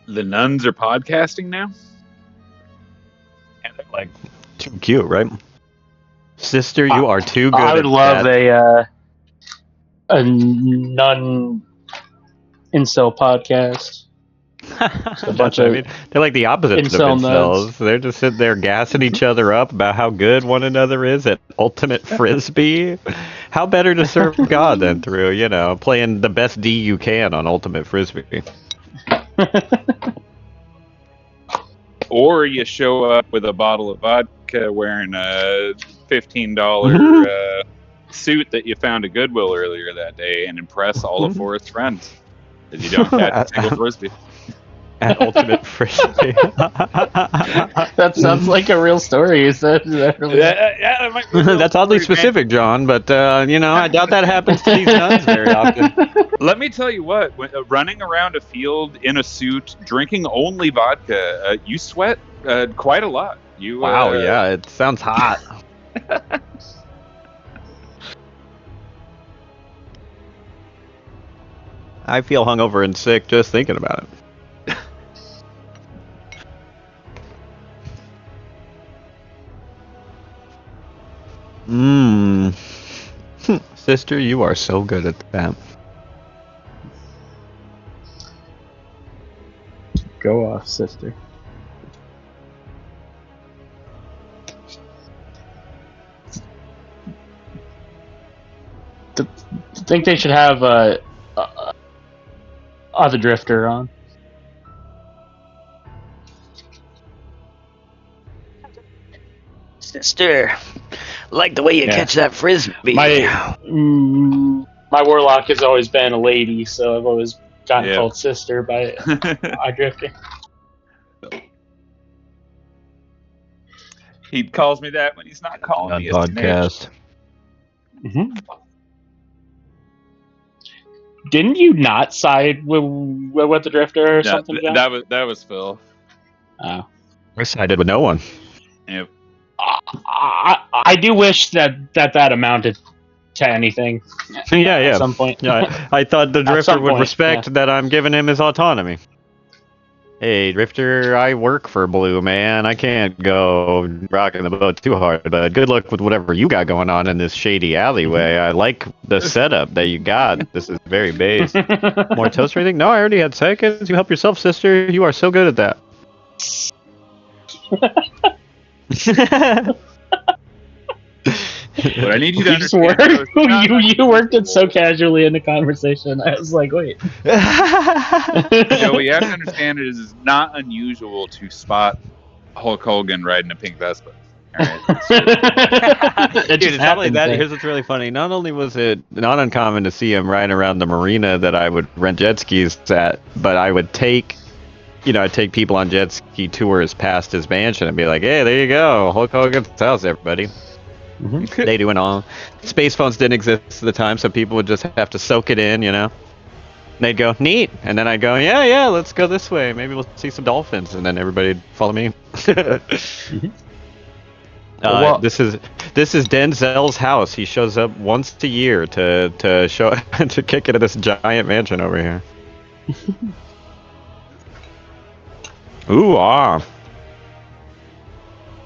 The nuns are podcasting now? And they're like too cute, right? Sister, you are too good I would at love that. a nun incel podcast. Just a bunch I of mean, they're like the opposite of incel nuns. incels. They're just sitting there gassing each other up about how good one another is at ultimate frisbee. How better to serve God than through, playing the best D you can on ultimate frisbee. Or you show up with a bottle of vodka wearing a $15 suit that you found at Goodwill earlier that day and impress all of Forrest's friends. Because you don't catch a single frisbee. At ultimate frisbee. That sounds like a real story. Is that really? Yeah, that might be a real That's oddly story, man. specific, John, but, I doubt that happens to these nuns very often. Let me tell you what, running around a field in a suit, drinking only vodka, you sweat quite a lot. Wow, yeah, it sounds hot. I feel hungover and sick just thinking about it. Mmm. Sister, you are so good at that. Go off, sister. I think they should have the Drifter on. Sister, like the way you catch that frisbee. My warlock has always been a lady, so I've always gotten called sister by Drifter. He calls me that when he's not calling me a podcast. Mm-hmm. Didn't you not side with the Drifter or something? John? That was Phil. Oh. I sided with no one. Yep. I do wish that amounted to anything. Yeah. At some point. Yeah, I thought the Drifter would respect that I'm giving him his autonomy. Hey, Drifter, I work for Blue, man. I can't go rocking the boat too hard, but good luck with whatever you got going on in this shady alleyway. I like the setup that you got. This is very base. More toast or anything? No, I already had seconds. You help yourself, sister. You are so good at that. But I need you to just understand. You worked it so casually in the conversation. I was like, wait. Joe, what you have to understand is not unusual to spot Hulk Hogan riding a pink Vespa. All right. Dude, it's not only that. Here's what's really funny. Not only was it not uncommon to see him riding around the marina that I would rent jet skis at, but I would take people on jet ski tours past his mansion and be like, hey, there you go. Hulk Hogan's house, everybody. Mm-hmm. They do it all. Space phones didn't exist at the time, so people would just have to soak it in, And they'd go, neat. And then I'd go, yeah, let's go this way. Maybe we'll see some dolphins. And then everybody'd follow me. Mm-hmm. Well, This is Denzel's house. He shows up once a year to show to kick it at this giant mansion over here. Ooh, ah.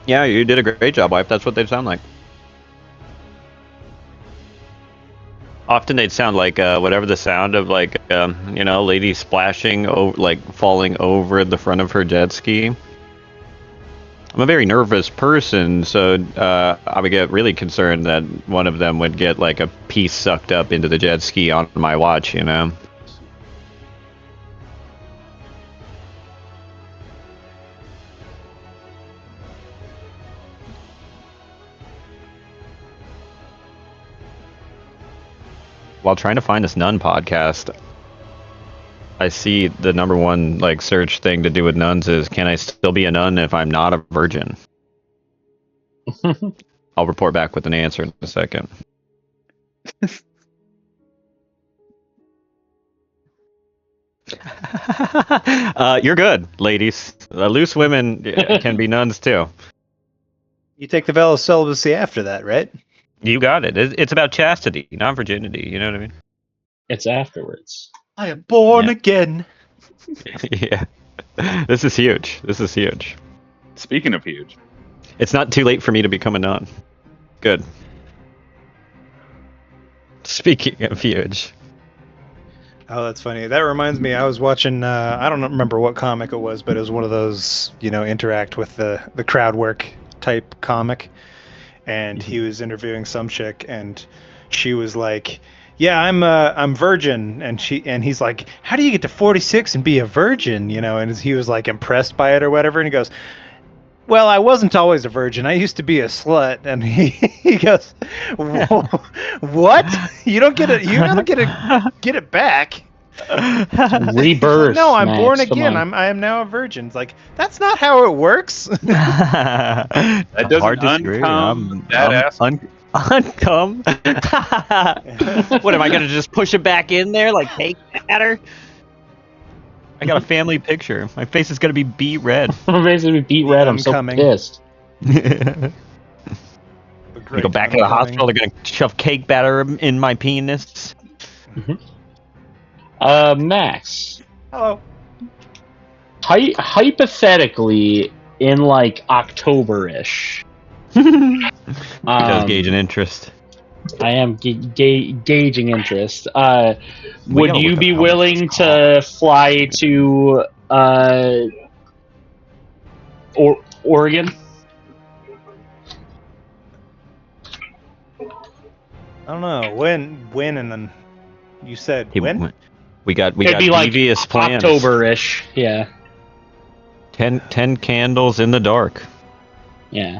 Yeah, you did a great job, wife. That's what they sound like. Often they'd sound like whatever the sound of like lady splashing like falling over the front of her jet ski. I'm a very nervous person, so I would get really concerned that one of them would get like a piece sucked up into the jet ski on my watch, you know. While trying to find this nun podcast, I see the #1 like search thing to do with nuns is, can I still be a nun if I'm not a virgin? I'll report back with an answer in a second. You're good, ladies. Loose women can be nuns too. You take the vow of celibacy after that, right? You got it. It's about chastity, not virginity. You know what I mean? it's afterwards. I am born Yeah. again. Yeah. This is huge. This is huge. Speaking of huge, It's not too late for me to become a nun. Good. Speaking of huge. Oh, that's funny. That reminds me, I was watching, I don't remember what comic it was, but it was one of those, interact with the crowd work type comic. And he was interviewing some chick, and she was like, "Yeah, I'm virgin," and he's like, "How do you get to 46 and be a virgin?" And he was like impressed by it or whatever, and he goes, "Well, I wasn't always a virgin. I used to be a slut." And he goes, "What? You don't get it? You gotta get it back." Rebirth. No, I'm Max, born come again. on. I am now a virgin. It's like, that's not how it works. that doesn't Hard to disagree. uncome that ass. Uncome? What, am I going to just push it back in there like cake batter? I got a family picture. My face is going to be beet red. I'm basically beat The red. I'm so oncoming. pissed. I go back to the hospital. They're going to shove cake batter in my penis. Max. Hello. Hypothetically, in like October-ish. He does gauge an interest. I am gauging interest. Would gotta you look be up how much willing it's to fly to Oregon? I don't know when, and then you said when. We got It'd be like devious plans. October-ish. Yeah. 10 candles in the dark. Yeah.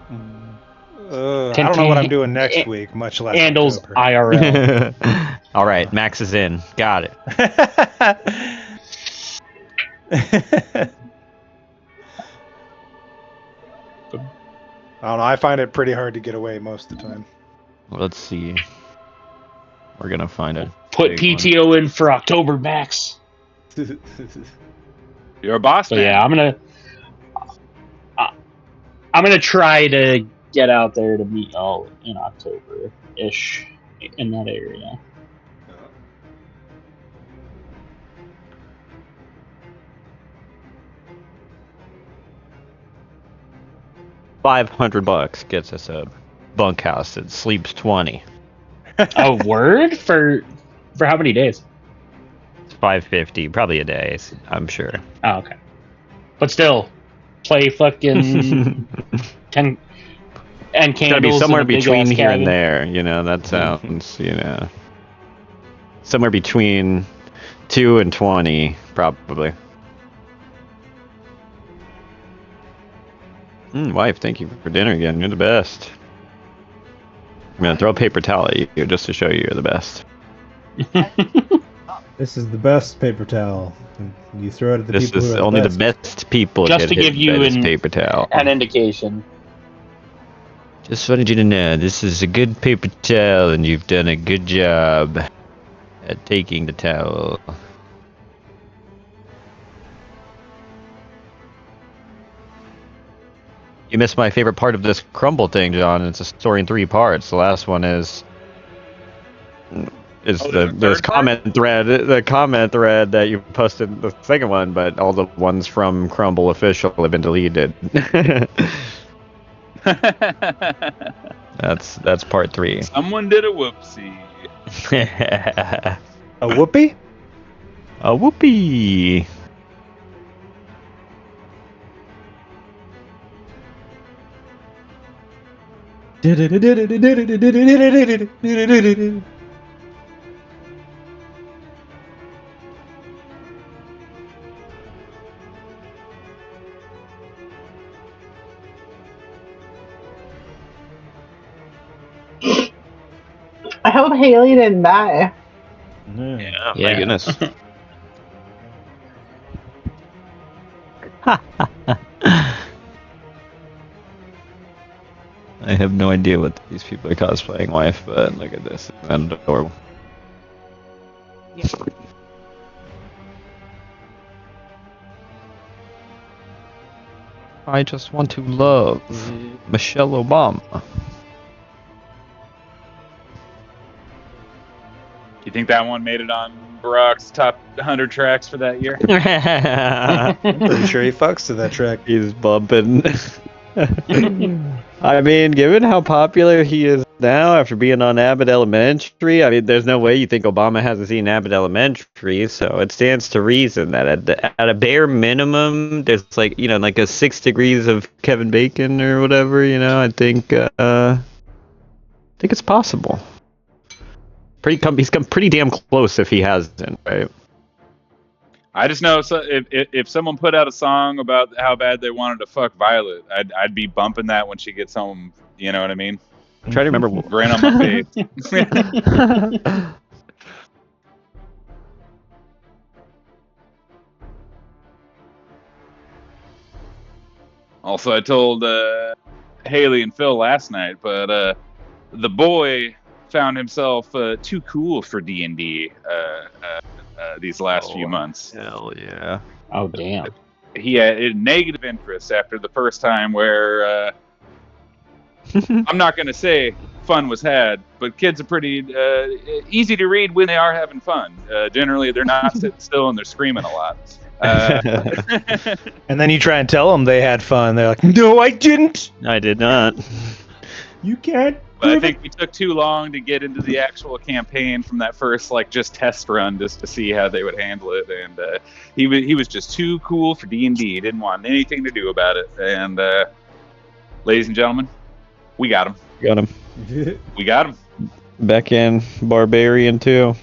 I don't know what I'm doing next week, much less Candles October. IRL. All right, Max is in. Got it. I don't know. I find it pretty hard to get away most of the time. Let's see. We're gonna find it. Put PTO in for October, Max. You're a boss, So man. yeah, I'm gonna try to get out there to meet y'all in October-ish in that area. $500 gets us a bunkhouse that sleeps 20. A word for how many days? It's $550, probably a day. I'm sure. Oh, okay. But still, play fucking 10 and candles. Gotta be somewhere in a big between ass here cabin. and there. That sounds. Somewhere between 2 and 20, probably. Wife, thank you for dinner again. You're the best. I'm gonna throw a paper towel at you just to show you you're the best. This is the best paper towel. You throw it at the This people is who are only the the best. best people Just get to hit give you by this paper towel. an indication. Just wanted you to know this is a good paper towel, and you've done a good job at taking the towel. You missed my favorite part of this crumble thing, John. It's a story in 3 parts. The last one is this comment thread, the comment thread that you posted the second one, but all the ones from Crumble official have been deleted. That's part 3. Someone did a whoopsie. A whoopee? A whoopee. I hope Haley didn't die. Yeah, my goodness. I have no idea what these people are cosplaying wife, but look at this. It's adorable. Yeah. I just want to love Michelle Obama. You think that one made it on Barack's top 100 tracks for that year? I'm pretty sure he fucks to that track. He's bumping. I mean, given how popular he is now after being on Abbott Elementary, I mean, there's no way you think Obama hasn't seen Abbott Elementary, so it stands to reason that at a bare minimum, there's like, like a 6 degrees of Kevin Bacon or whatever, I think it's possible. He's come pretty damn close if he hasn't, right? I just know if someone put out a song about how bad they wanted to fuck Violet, I'd be bumping that when she gets home. You know what I mean? I'm trying to remember. Grin on my face. Also, I told Haley and Phil last night, but the boy found himself too cool for D&D these last few months. Hell yeah. Oh, damn. He had a negative interest after the first time where I'm not going to say fun was had, but kids are pretty easy to read when they are having fun. Generally, they're not sitting still and they're screaming a lot. And then you try and tell them they had fun. They're like, no, I didn't. I did not. You can't. But I think we took too long to get into the actual campaign from that first, just test run just to see how they would handle it. And he was just too cool for D&D. He didn't want anything to do about it. And ladies and gentlemen, we got him. Got him. We got him. Back in Barbarian too.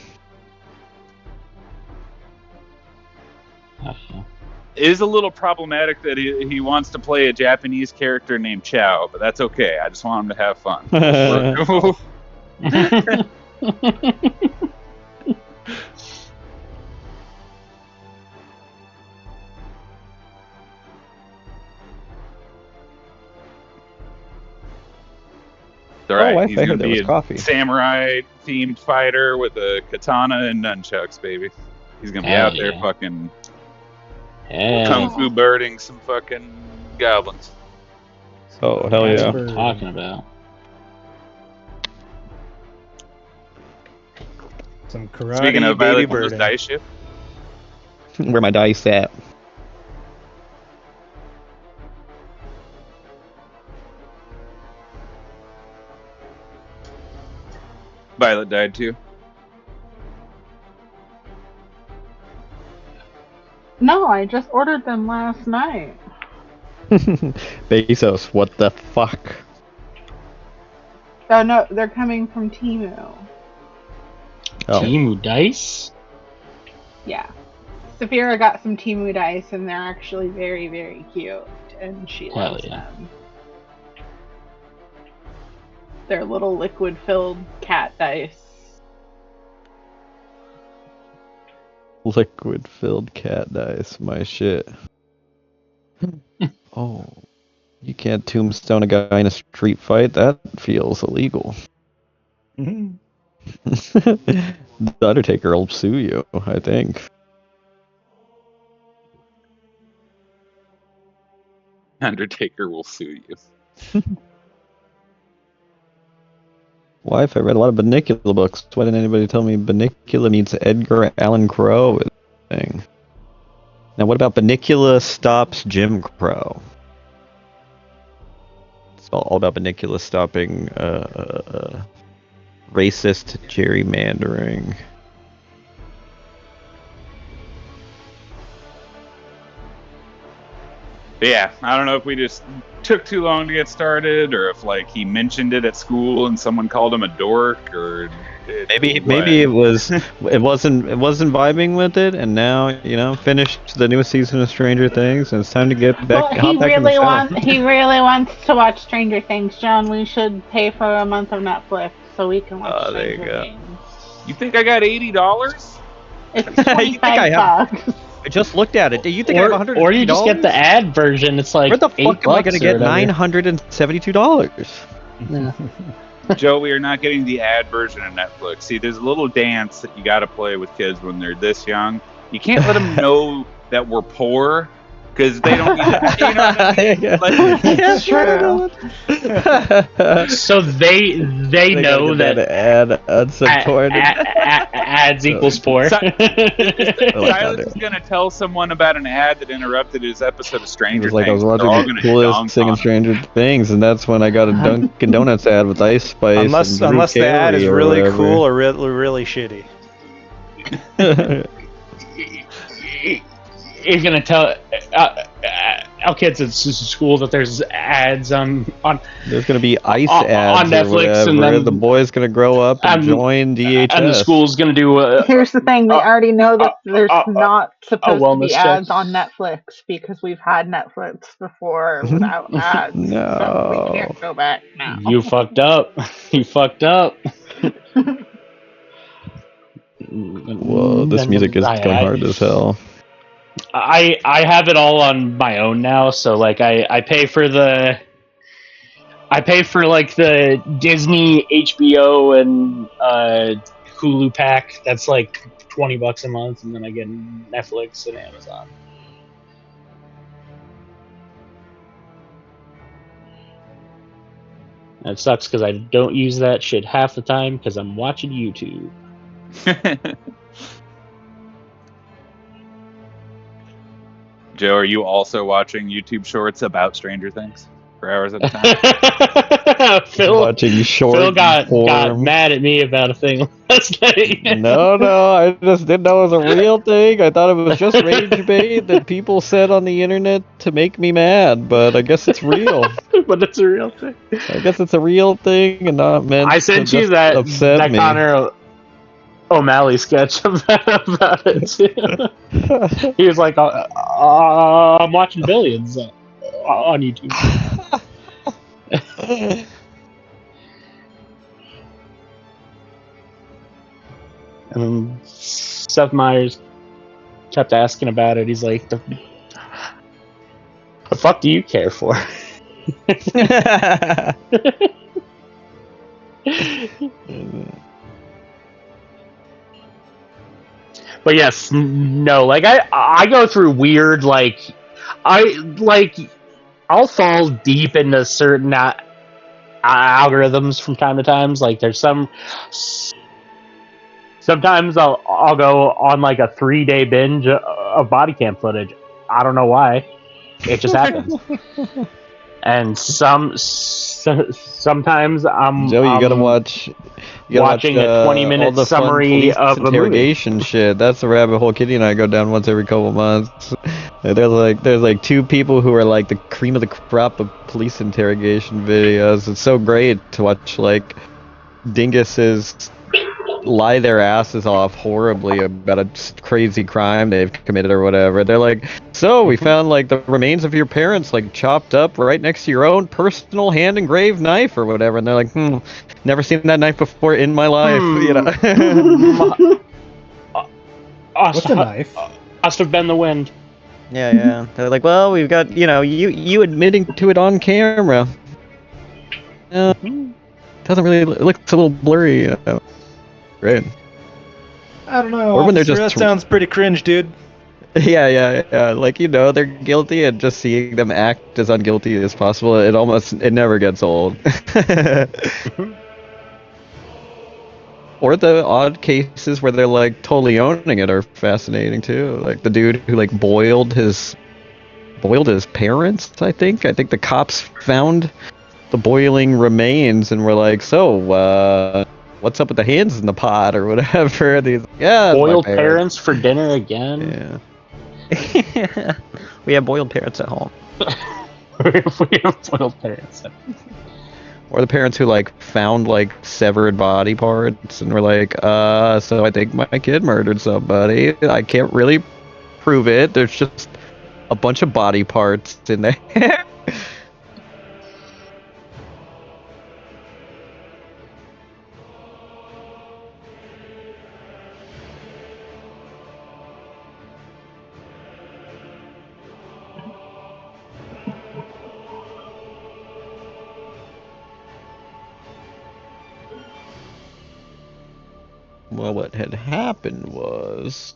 It is a little problematic that he wants to play a Japanese character named Chow, but that's okay. I just want him to have fun. All right, he's gonna be a samurai-themed fighter with a katana and nunchucks, baby. He's gonna be out there fucking kung fu birding some fucking goblins. Oh, hell yeah. What are you talking about? Some karate. Speaking of baby Violet, those dice shift. Where my dice at? Violet died too. No, I just ordered them last night. Bezos, what the fuck? Oh no, they're coming from Temu. Oh. Temu dice? Yeah. Saphira got some Temu dice and they're actually very, very cute. And she loves them. They're little liquid-filled cat dice. Liquid-filled cat dice, my shit. Oh, you can't tombstone a guy in a street fight? That feels illegal. Mm-hmm. The Undertaker will sue you, I think. Undertaker will sue you. Wife, I read a lot of Bunnicula books. Why didn't anybody tell me Bunnicula means Edgar Allan Crow is a thing? Now, what about Bunnicula stops Jim Crow? It's all about Bunnicula stopping racist gerrymandering. But yeah, I don't know if we just took too long to get started, or if like he mentioned it at school and someone called him a dork, or maybe it wasn't vibing with it, and now finished the newest season of Stranger Things, and it's time to get back. Well, Hop back in the show. he really wants to watch Stranger Things, John. We should pay for a month of Netflix so we can watch There you Stranger go. Things. You think I got $80? It's You think I have? $25. I just looked at it. Do you think I have $100? Or you just get the ad version. It's like where the fuck am I going to get $972? Yeah. Joe, we are not getting the ad version of Netflix. See, there's a little dance that you got to play with kids when they're this young. You can't let them know that we're poor, because they don't. You know what I mean? Like, It's true. So they know that ad unsupported. ads equals poor. Silas is going to tell someone about an ad that interrupted his episode of Stranger It was like I Things. was watching the coolest singing Stranger Things, and that's when I got a Dunkin' Donuts ad with Ice Spice. Unless the ad is really cool or really shitty. He's gonna tell our kids at school that there's ads on. There's gonna be ice ads on Netflix, or whatever. and then the boy's gonna grow up and join DHS. And the school's gonna do. Here's the thing: we already know that there's not supposed to be wellness ads check. on Netflix because we've had Netflix before without ads. No. So we can't go back now. You fucked up. You fucked up. Whoa, this music is going hard as hell. I have it all on my own now, so like I pay for like the Disney, HBO, and Hulu pack. That's like $20 a month, and then I get Netflix and Amazon. And it sucks because I don't use that shit half the time because I'm watching YouTube. Joe, are you also watching YouTube shorts about Stranger Things for hours at a time? Phil got mad at me about a thing last night. No, I just didn't know it was a real thing. I thought it was just rage bait that people said on the internet to make me mad, but I guess it's real. But it's a real thing. I guess it's a real thing and not meant I sent to you just that upset me. Connor O'Malley sketch about it too. He was like, I'm watching Billions on YouTube. And Seth Meyers kept asking about it. He's like, the fuck do you care for? But yes, no, like I go through weird, like I'll fall deep into certain algorithms from time to time. Like there's sometimes I'll go on like a 3-day binge of body cam footage. I don't know why. It just happens. And sometimes I'm Joe, you gotta watch. Watching a 20-minute summary of a interrogation shit. That's the rabbit hole Kitty and I go down once every couple months. There's like two people who are like the cream of the crop of police interrogation videos. It's so great to watch like dinguses lie their asses off horribly about a crazy crime they've committed or whatever. They're like, so we found like the remains of your parents like chopped up right next to your own personal hand engraved knife or whatever, and they're like, never seen that knife before in my life. You know. What's a knife? Must have been the wind. Yeah. They're like, well, we've got you admitting to it on camera. Doesn't really looks a little blurry. Great. I don't know. Or when they're Officer, just that sounds pretty cringe, dude. Yeah. Like, they're guilty, and just seeing them act as unguilty as possible, it never gets old. Or the odd cases where they're like totally owning it are fascinating too. Like the dude who like boiled his parents, I think. I think the cops found the boiling remains and were like, "So, what's up with the hands in the pot or whatever?" And he's like, "Yeah, it's my Boiled parents." parents for dinner again. Yeah. We have boiled parents at home. We have boiled parents. Or the parents who like found like severed body parts and were like, so I think my kid murdered somebody. I can't really prove it. There's just a bunch of body parts in there." Well, what had happened was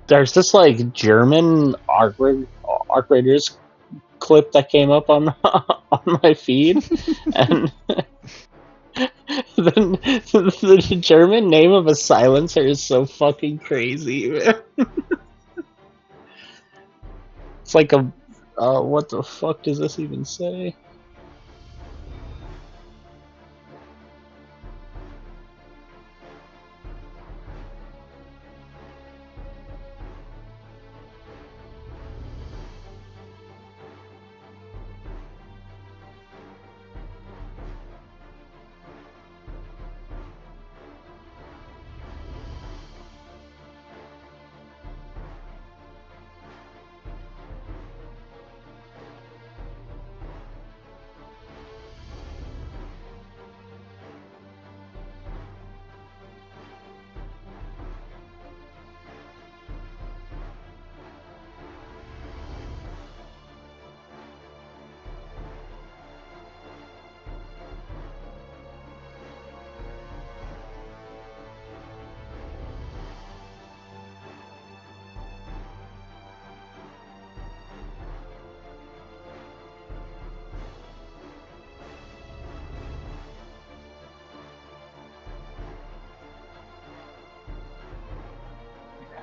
There's this like German arc raiders clip that came up on on my feed, and the German name of a silencer is so fucking crazy, man. It's like a what the fuck does this even say?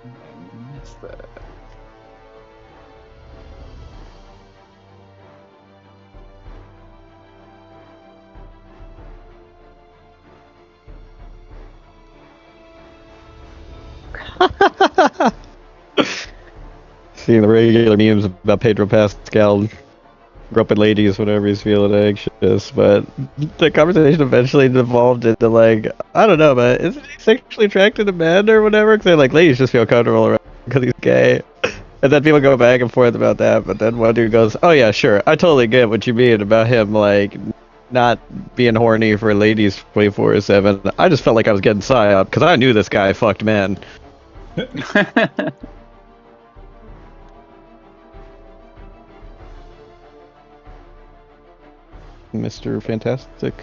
I missed that. seeing the regular memes about Pedro Pascal groping ladies whenever he's feeling anxious, but the conversation eventually devolved into like, I don't know, but isn't he sexually attracted to men or whatever? Because they're like, ladies just feel comfortable around because he's gay. And then people go back and forth about that, but then one dude goes, "Oh yeah, sure, I totally get what you mean about him like not being horny for ladies 24/7. I just felt like I was getting psyoped because I knew this guy fucked men." Mr. Fantastic.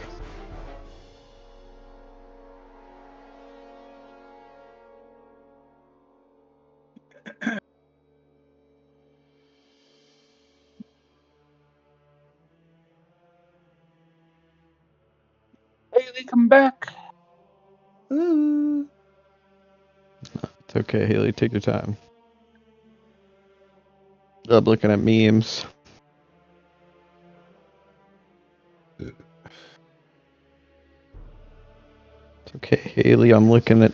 Haley, come back. It's okay, Haley, take your time. I'm looking at memes. It's okay, Haley, I'm looking at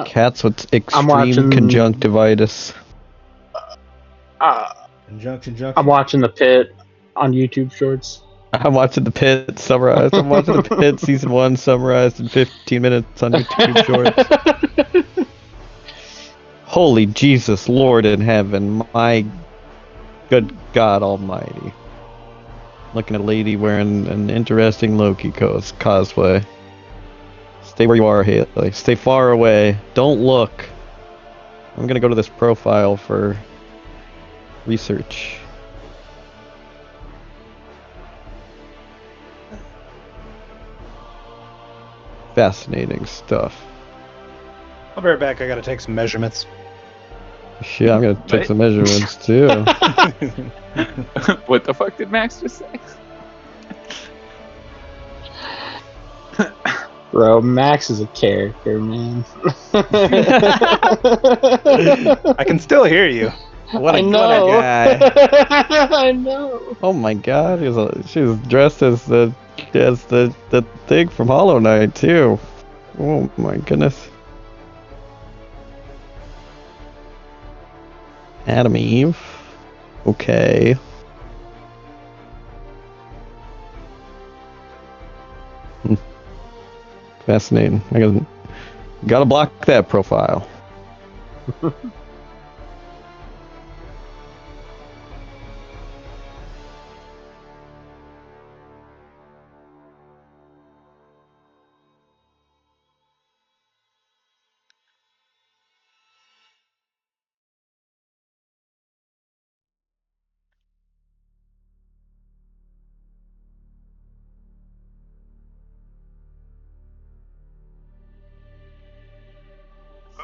cats with extreme watching- conjunctivitis. Conjunction. I'm watching the pit on YouTube Shorts. I'm watching The Pit summarized. I'm watching The Pit season 1 summarized in 15 minutes on YouTube Shorts. Holy Jesus, Lord in heaven, my good God Almighty! Looking at a lady wearing an interesting Loki cosplay. Stay where you are, Haley. Stay far away. Don't look. I'm gonna go to this profile for research. Fascinating stuff. I'll be right back. I gotta take some measurements. Shit, I'm gonna take some measurements too. What the fuck did Max just say? Bro, Max is a character, man. I can still hear you. What a know. guy! I know. Oh my God, she was dressed as the thing from Hollow Knight too. Oh my goodness. Adam Eve. Okay. Fascinating. Gotta block that profile.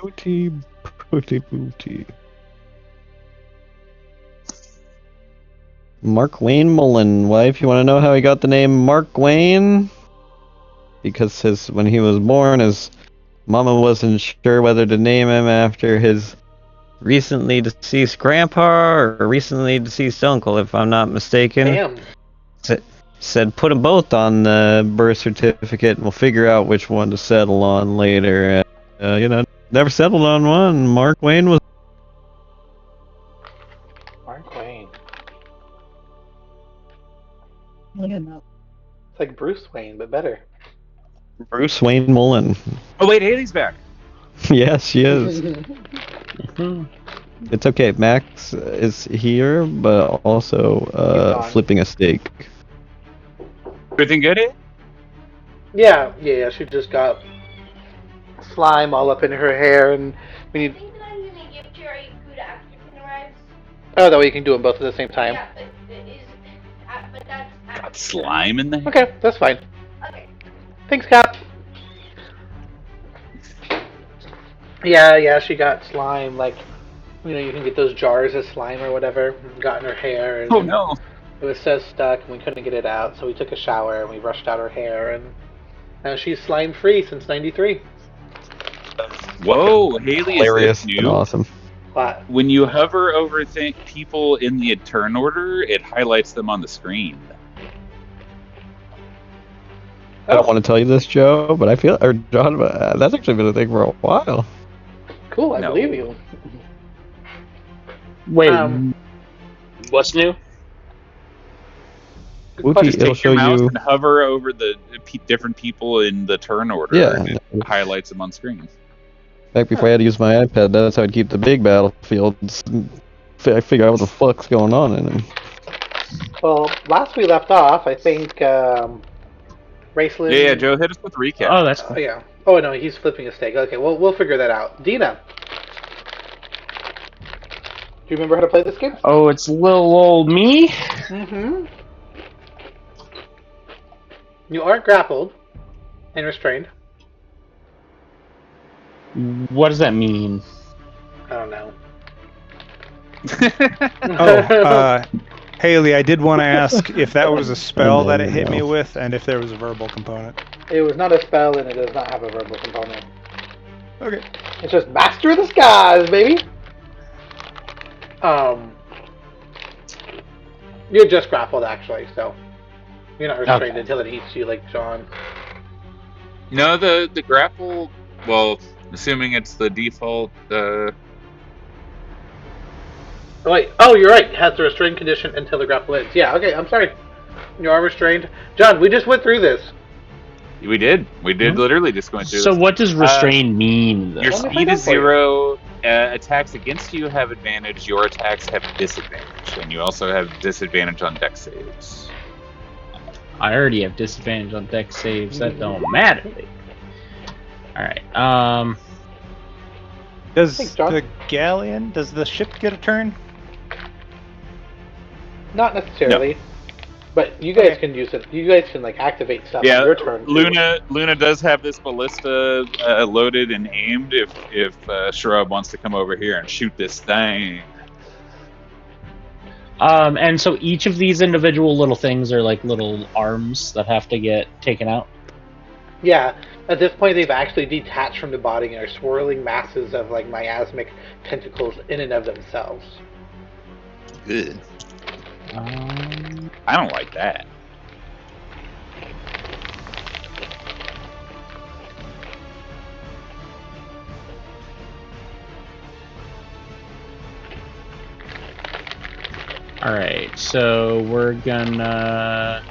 Booty. Mark Wayne Mullen. Wife, you want to know how he got the name Mark Wayne? Because when he was born, his mama wasn't sure whether to name him after his recently deceased grandpa or recently deceased uncle, if I'm not mistaken. Damn. Said put them both on the birth certificate and we'll figure out which one to settle on later. Never settled on one. Mark Wayne was. Mark Wayne. No. It's like Bruce Wayne, but better. Bruce Wayne Mullen. Oh wait, Haley's back. Yes, she is. It's okay. Max is here, but also flipping a steak. Everything good? Yeah. She just got slime all up in her hair, and we need. I think that I'm gonna give Jerry food after dinner arrives. Oh, that way you can do them both at the same time. Yeah, but that's Got slime in there. Okay, that's fine. Okay. Thanks, Cap. Yeah, she got slime. Like, you can get those jars of slime or whatever. Got in her hair, and Oh no. it was so stuck, and we couldn't get it out. So we took a shower and we brushed out her hair, and now she's slime free since '93. Whoa, Haley, Hilarious is this and new? awesome. What? When you hover over people in the turn order, it highlights them on the screen. I don't want to tell you this, Joe, but John, that's actually been a thing for a while. Cool, I No. believe you. Wait, what's new? Good Wooty, question. Just it'll take show your mouse you. and hover over the different people in the turn order, Yeah. and it highlights them on screen. Back before I had to use my iPad, that's how I'd keep the big battlefields. I figure out what the fuck's going on in them. Well, last we left off, I think Raceland. Yeah, Joe, hit us with a recap. Oh, that's cool. Yeah. Oh no, he's flipping a steak. Okay, we'll figure that out. Dina, do you remember how to play this game? Oh, it's little old me? Mm-hmm. You aren't grappled and restrained. What does that mean? I don't know. Haley, I did want to ask if that was a spell that it hit me with, and if there was a verbal component. It was not a spell, and it does not have a verbal component. Okay. It's just Master of the Skies, baby. You're just grappled actually, so you're not restrained until it eats you, like John. No, the grapple. Well, assuming it's the default. Oh, wait. Oh, you're right. It has the restrained condition until the grapple ends. Yeah. Okay. I'm sorry. You are restrained. John, we just went through this. We did. We did literally just going through So this. what does restrain mean, though? Your Let me speed find out is for you. 0. Attacks against you have advantage. Your attacks have disadvantage, and you also have disadvantage on dex saves. I already have disadvantage on dex saves. That don't matter. Alright, Does Thanks, John. the galleon, does the ship get a turn? Not necessarily. But you guys can use it. You guys can like activate stuff on your turn too. Luna does have this ballista loaded and aimed. If Shrub wants to come over here and shoot this thing. and so each of these individual little things are like little arms that have to get taken out? Yeah. At this point, they've actually detached from the body and are swirling masses of like miasmic tentacles in and of themselves. Good. I don't like that. Alright, so we're gonna...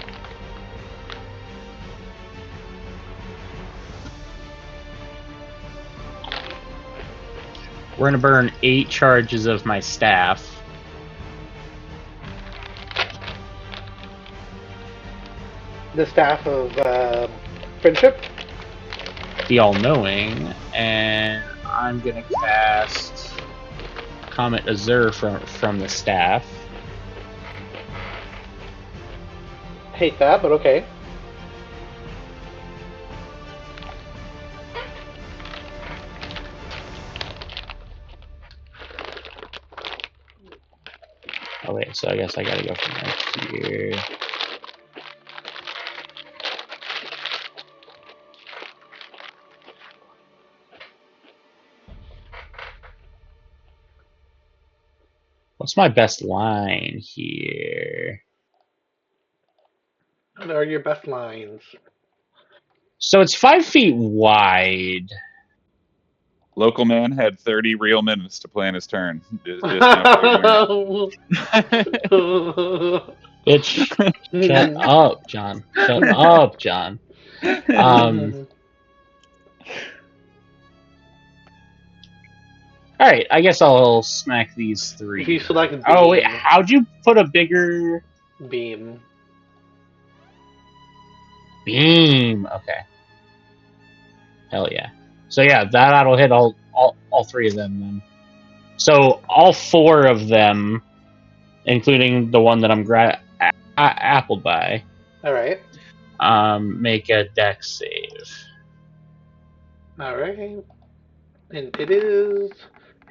We're gonna burn 8 charges of my staff. The staff of friendship. The all-knowing, and I'm gonna cast Comet Azure from the staff. Hate that, but okay. Oh wait, so I guess I gotta go from right here. What's my best line here? What are your best lines? So it's 5 feet wide. Local man had 30 real minutes to plan his turn. Just now. Bitch, shut up, John. Shut up, John. Alright, I guess I'll smack these 3. If you select beam. Oh wait, how'd you put a bigger beam? Beam. Okay. Hell yeah. So yeah, that'll hit all 3 of them then. So all 4 of them, including the one that I'm appled by. All right. Make a dex save. All right. And it is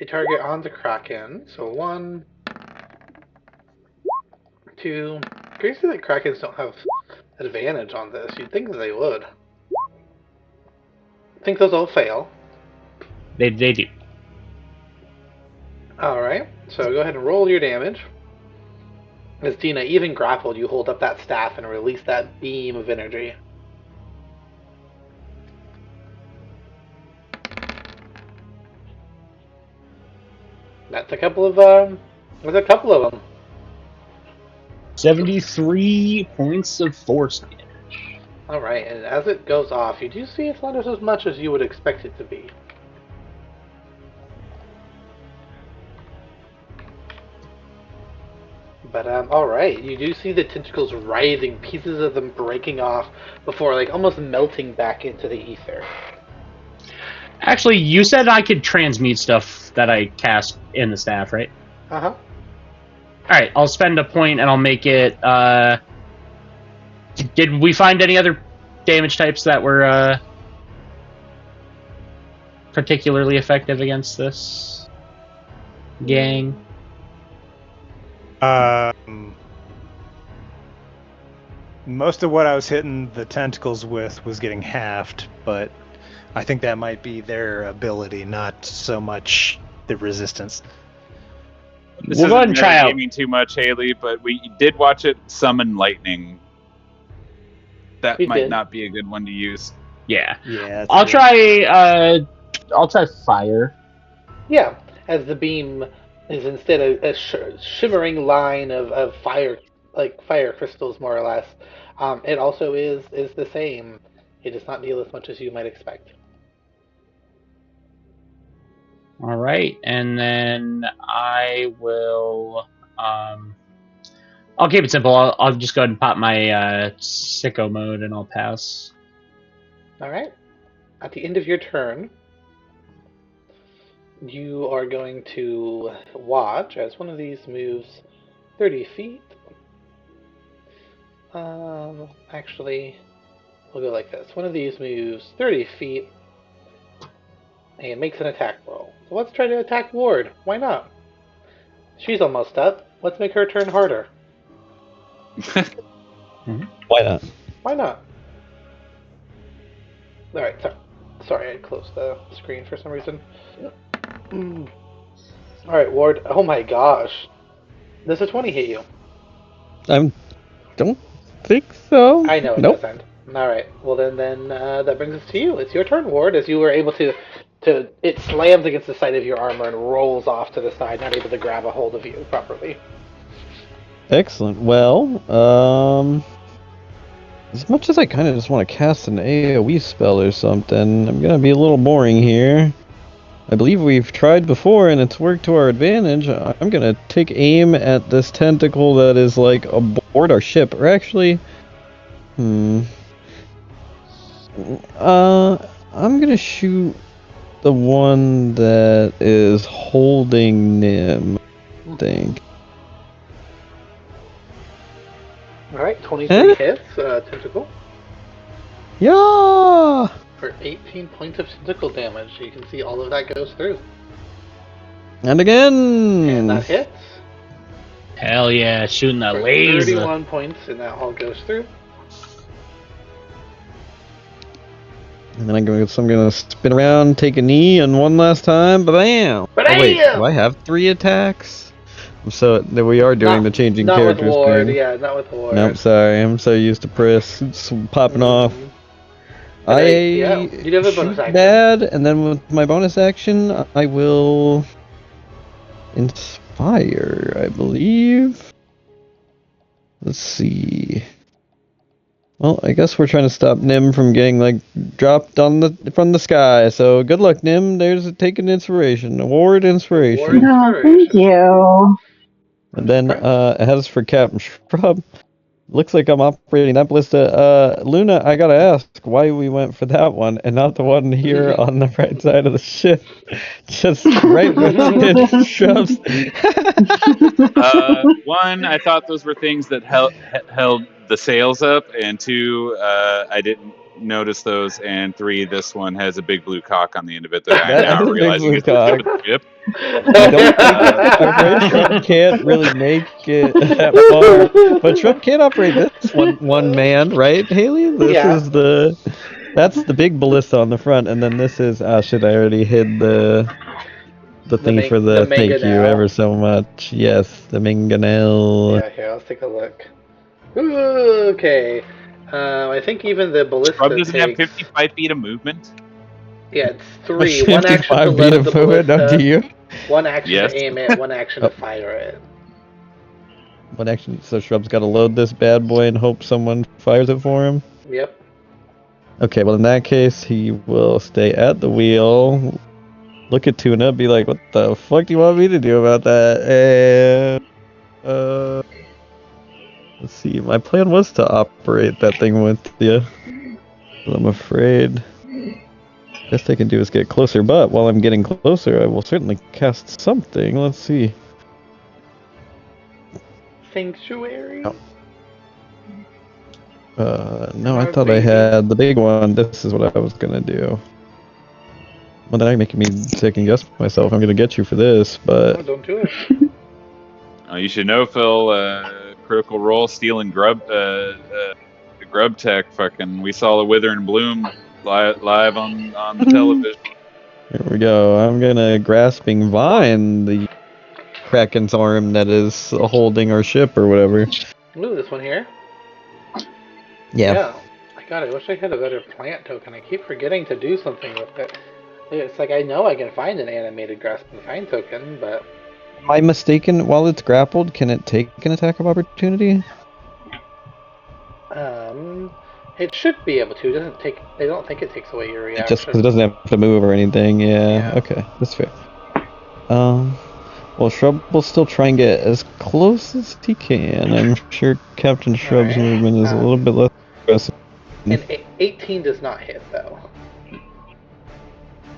a target on the Kraken. So 1, 2. Crazy that Krakens don't have advantage on this. You'd think that they would. I think those all fail. They do. Alright, so go ahead and roll your damage. As Dina, even grappled, you hold up that staff and release that beam of energy. That's a couple of them. 73 points of force damage. Alright, and as it goes off, you do see it's not as much as you would expect it to be. But alright, you do see the tentacles writhing, pieces of them breaking off before like almost melting back into the ether. Actually, you said I could transmute stuff that I cast in the staff, right? Uh-huh. Alright, I'll spend a point and I'll make it, Did we find any other damage types that were, particularly effective against this gang? Most of what I was hitting the tentacles with was getting halved, but I think that might be their ability, not so much the resistance. We'll go ahead and try out. Too much, Haley, but we did watch it summon lightning. That might not be a good one to use. Yeah. Yeah. I'll try fire. Yeah, as the beam is instead a shimmering line of fire like fire crystals, more or less. It also is the same. It does not deal as much as you might expect. All right, and then I will. I'll keep it simple. I'll just go ahead and pop my sicko mode, and I'll pass. All right. At the end of your turn, you are going to watch as one of these moves 30 feet. Actually, we'll go like this. One of these moves 30 feet and makes an attack roll. So let's try to attack Ward. Why not? She's almost up. Let's make her turn harder. Why not? Why not? Alright, sorry, I closed the screen for some reason. Alright, Ward. Oh my gosh. Does a 20 hit you? I don't think so. I know it Nope. doesn't. Alright, well then that brings us to you. It's your turn, Ward, as you were able to it slams against the side of your armor and rolls off to the side, not able to grab a hold of you properly. Excellent. Well, as much as I kind of just want to cast an AoE spell or something, I'm gonna be a little boring here. I believe we've tried before and it's worked to our advantage. I'm gonna take aim at this tentacle that is like aboard our ship, or actually, I'm gonna shoot the one that is holding Nim, I think. Alright, 23 hits, tentacle. Yeah! For 18 points of tentacle damage. You can see all of that goes through. And again! And that hits. Hell yeah, shooting that For laser. 31 points, and that all goes through. And then I'm gonna spin around, take a knee, and one last time, bam! Ba-bam! Oh wait, do I have 3 attacks? So we are doing the changing not characters with Ward, thing. yeah, not with Ward. Nope, sorry, I'm so used to Priss popping off. But I you do have a bonus shoot action. bad, and then with my bonus action, I will inspire, I believe. Let's see. Well, I guess we're trying to stop Nim from getting like dropped from the sky. So good luck, Nim. There's take an inspiration, award inspiration. No, thank you. And then as for Captain Shrub, looks like I'm operating that ballista. Luna, I gotta ask why we went for that one and not the one here on the right side of the ship, just right within Shrubs. One, I thought those were things that held the sails up, and 2, I didn't notice those, and 3, this one has a big blue cock on the end of it that I'm now realizing is the tip of the ship. I don't think I'm afraid Shrub can't really make it that far, but Shrub can't operate this one man, right, Haley? This is that's the big ballista on the front, and then this is shit. I already hid the thing for the thank you ever so much. Yes, the mangonel. Yeah, here, let's take a look. Ooh, okay. I think even the ballista Shrub doesn't have takes 55 feet of movement. Yeah, it's 3. One action to 55 feet load of the movement, ballista. do you? One action Yes. to aim it. One action to fire it. One action. So Shrub's got to load this bad boy and hope someone fires it for him. Yep. Okay, well in that case, he will stay at the wheel. Look at Tuna, be like, "What the fuck do you want me to do about that?" And let's see. My plan was to operate that thing with you. But I'm afraid. Best I can do is get closer. But while I'm getting closer, I will certainly cast something. Let's see. Sanctuary. No, I thought I had the big one. This is what I was gonna do. Well, then I'm making me second guess myself. I'm gonna get you for this, but Oh, don't do it. You should know, Phil. Critical Role stealing grub tech. Fucking, we saw the Wither and Bloom live on the television. Here we go. I'm gonna Grasping Vine the Kraken's arm that is holding our ship or whatever. Ooh, this one here. Yeah. God, I wish I had a better plant token. I keep forgetting to do something with it. It's like I know I can find an animated Grasping Vine token, but... Am I mistaken? While it's grappled, can it take an attack of opportunity? It should be able to. It doesn't take. I don't think it takes away your Just reaction. because it doesn't have to move or anything. Yeah. Okay, that's fair. Well, Shrub will still try and get as close as he can. I'm sure Captain Shrub's Alright. movement is a little bit less aggressive. And 18 does not hit, though.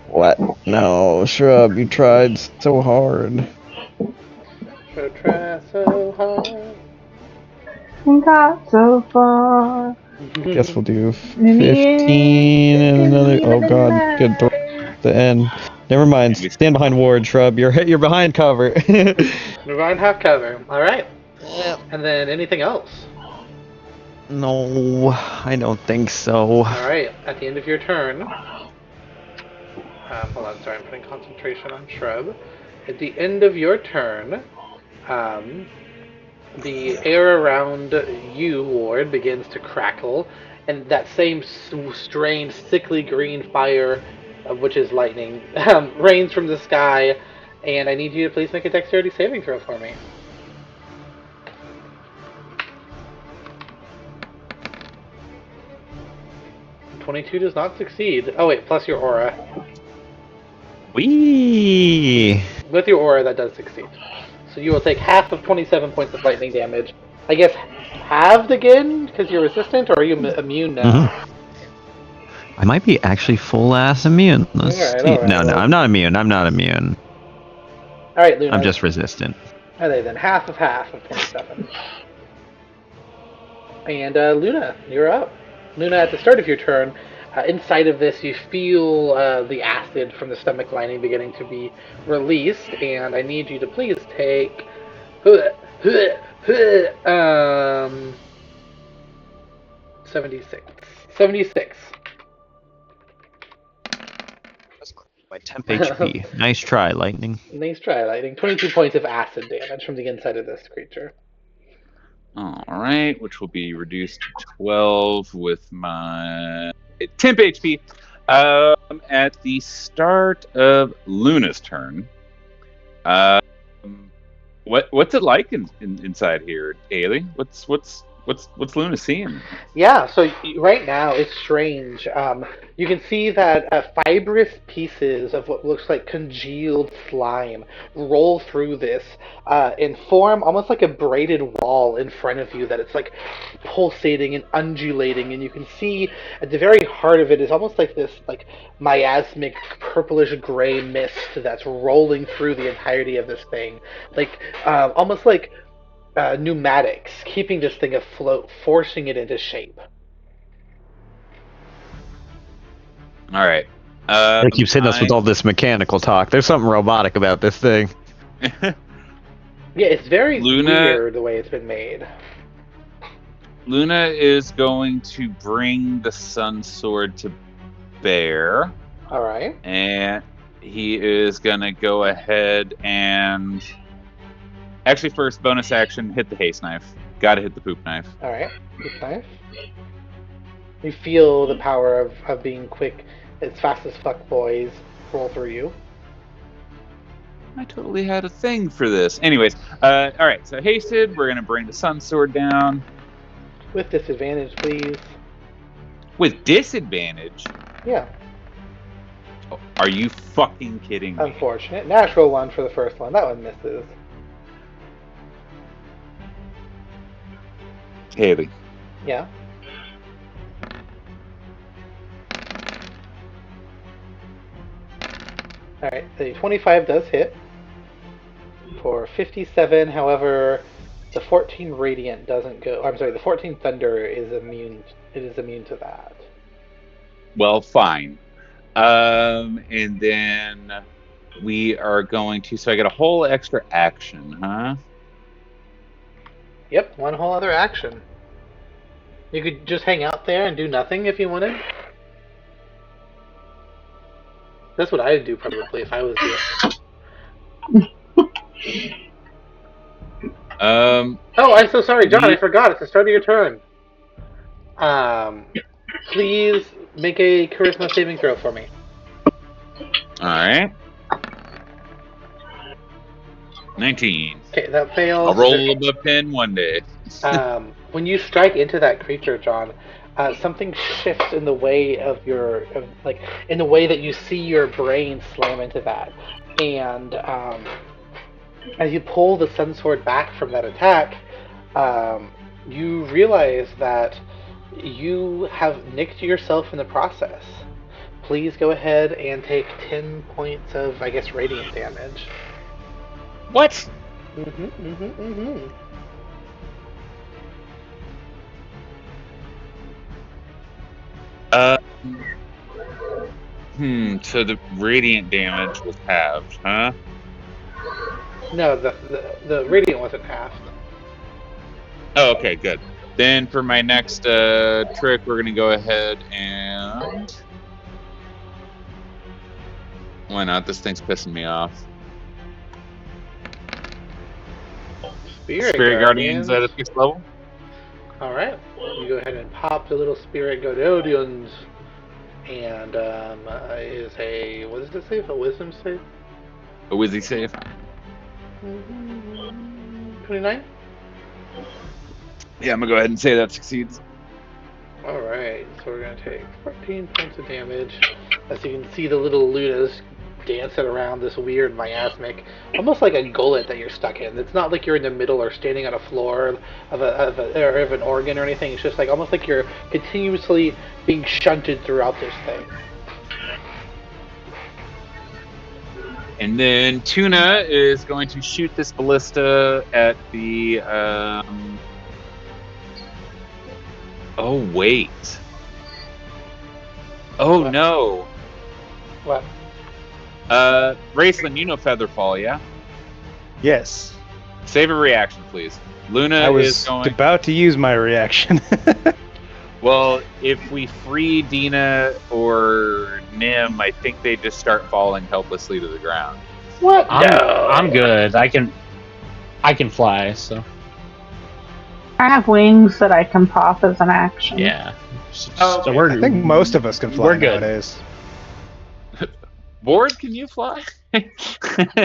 What? No, Shrub, you tried so hard. So try so hard. Got so far. Guess we'll do In the 15 and end, another. didn't Oh even god, good throw matter. at the end. Never mind. Stand behind Ward, Shrub. You're behind cover. Move on half cover. Alright. Yep. And then anything else? No, I don't think so. Alright. At the end of your turn. Hold on, sorry, I'm putting concentration on Shrub. At the end of your turn, the air around you, Ward, begins to crackle, and that same strange, sickly green fire, which is lightning, rains from the sky, and I need you to please make a dexterity saving throw for me. (22) does not succeed. Oh wait, plus your aura. Wee. With your aura, that does succeed. So you will take half of 27 points of lightning damage. I guess halved again because you're resistant, or are you immune now? I might be actually full ass immune. Let's Alright, see. alright, No, well. I'm not immune. Alright, Luna. I'm just resistant. Alright, then half of 27. And Luna, you're up. Luna, at the start of your turn, inside of this, you feel the acid from the stomach lining beginning to be released, and I need you to please take 76. 76. My temp HP. Nice try, Lightning. Nice try, Lightning. 22 points of acid damage from the inside of this creature. All right, which will be reduced to 12 with my temp HP. At the start of Luna's turn, what's it like inside here, Ailey? What's Luna seeing? Yeah, so right now it's strange. You can see that fibrous pieces of what looks like congealed slime roll through this and form almost like a braided wall in front of you that it's like pulsating and undulating, and you can see at the very heart of it is almost like this like miasmic purplish gray mist that's rolling through the entirety of this thing, like almost like pneumatics, keeping this thing afloat, forcing it into shape. All right. It keeps hitting us with all this mechanical talk. There's something robotic about this thing. Yeah, it's very weird the way it's been made. Luna is going to bring the Sun Sword to bear. All right. And he is going to go ahead and... Actually, first, bonus action, hit the haste knife. Gotta hit the poop knife. Alright, poop knife. You feel the power of being quick, as fast as fuck boys roll through you. I totally had a thing for this. Anyways, alright, so hasted, we're gonna bring the Sun Sword down. With disadvantage, please. With disadvantage? Yeah. Oh, are you fucking kidding me? Unfortunate. Natural one for the first one. That one misses. Haley. Yeah. Alright, the 25 does hit. For 57, however, the 14 Radiant doesn't go... I'm sorry, the 14 Thunder is immune. It is immune to that. Well, fine. And then we are going to... So I get a whole extra action, huh? Yep, one whole other action. You could just hang out there and do nothing if you wanted. That's what I'd do probably if I was you. Oh, I'm so sorry, John. I forgot. It's the start of your turn. Please make a charisma saving throw for me. All right. 19. Okay, that fails. I'll roll above 10 one day. when you strike into that creature, John, something shifts in the way in the way that you see your brain slam into that, and as you pull the sun sword back from that attack, um, you realize that you have nicked yourself in the process. Please go ahead and take 10 points of, I guess, radiant damage. What? Mm-hmm, mm-hmm, mm-hmm. So the radiant damage was halved, huh? No, the radiant wasn't halved. Oh, okay, good. Then for my next trick, we're gonna go ahead and why not? This thing's pissing me off. Spirit Spirit Guardians Guardians. at a 6th level. Alright. You go ahead and pop the little Spirit Guardians. And is a, what does it say? A wisdom save? A Wizzy save. 29? Yeah, I'm gonna go ahead and say that succeeds. Alright, so we're going to take 14 points of damage. As you can see, the little Lunas dancing around this weird miasmic, almost like a gullet that you're stuck in. It's not like you're in the middle or standing on a floor of an organ or anything. It's just like almost like you're continuously being shunted throughout this thing. And then Tuna is going to shoot this ballista at the. Oh wait. Oh What? no. What? Raceland, you know Featherfall, yeah? Yes. Save a reaction, please. Luna I is was going. about to use my reaction. Well, if we free Dina or Nim, I think they just start falling helplessly to the ground. What? No! I'm good. I can fly, so I have wings that I can pop as an action. yeah. Oh, So okay. I think most of us can fly we're good. nowadays. Ward, can you fly?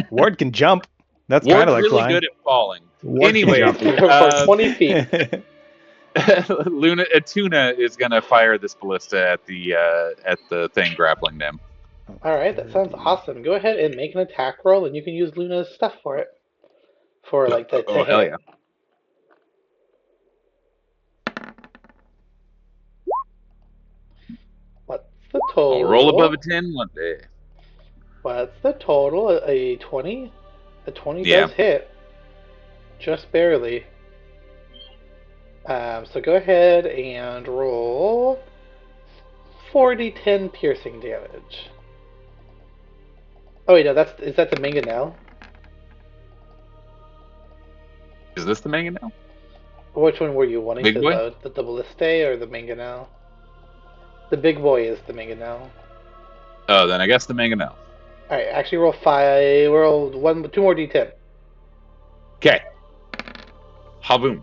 Ward can jump. That's kind Ward's of like really flying. good at falling. Ward can Anyways, jump. For 20 feet. Tuna is gonna fire this ballista at the thing grappling them. Alright, that sounds awesome. Go ahead and make an attack roll, and you can use Luna's stuff for it. For, like, to Oh hell hit. yeah! What's the total? I'll roll above a 10 one day. What's the total? A 20? A 20 Yeah. does hit. Just barely. So go ahead and roll 4d10 piercing damage. Oh wait, no, is that the mangonel? Is this the mangonel? Which one were you wanting Big to boy? load? The ballista or the mangonel? The big boy is the mangonel. Oh, then I guess the mangonel. Alright, actually roll 5, roll 2 more d10. Okay. Haboom.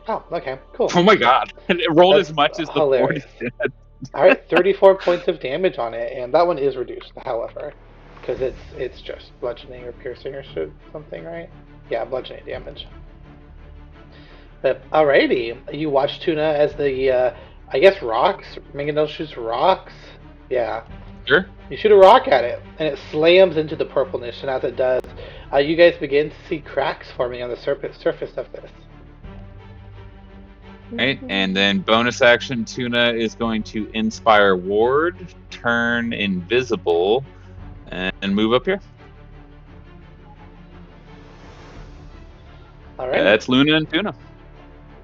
Oh, okay, cool. Oh my god. It rolled That's as much as the hilarious. 40 did. Alright, 34 points of damage on it, and that one is reduced, however. Because it's just bludgeoning or piercing or something, right? Yeah, bludgeoning damage. But alrighty, you watch Tuna as the, I guess rocks? Mangonel shoots rocks? Yeah. Sure. You shoot a rock at it, and it slams into the purpleness, and as it does, you guys begin to see cracks forming on the surface of this. Right, and then bonus action Tuna is going to inspire Ward, turn invisible, and move up here. Alright. That's Luna and Tuna.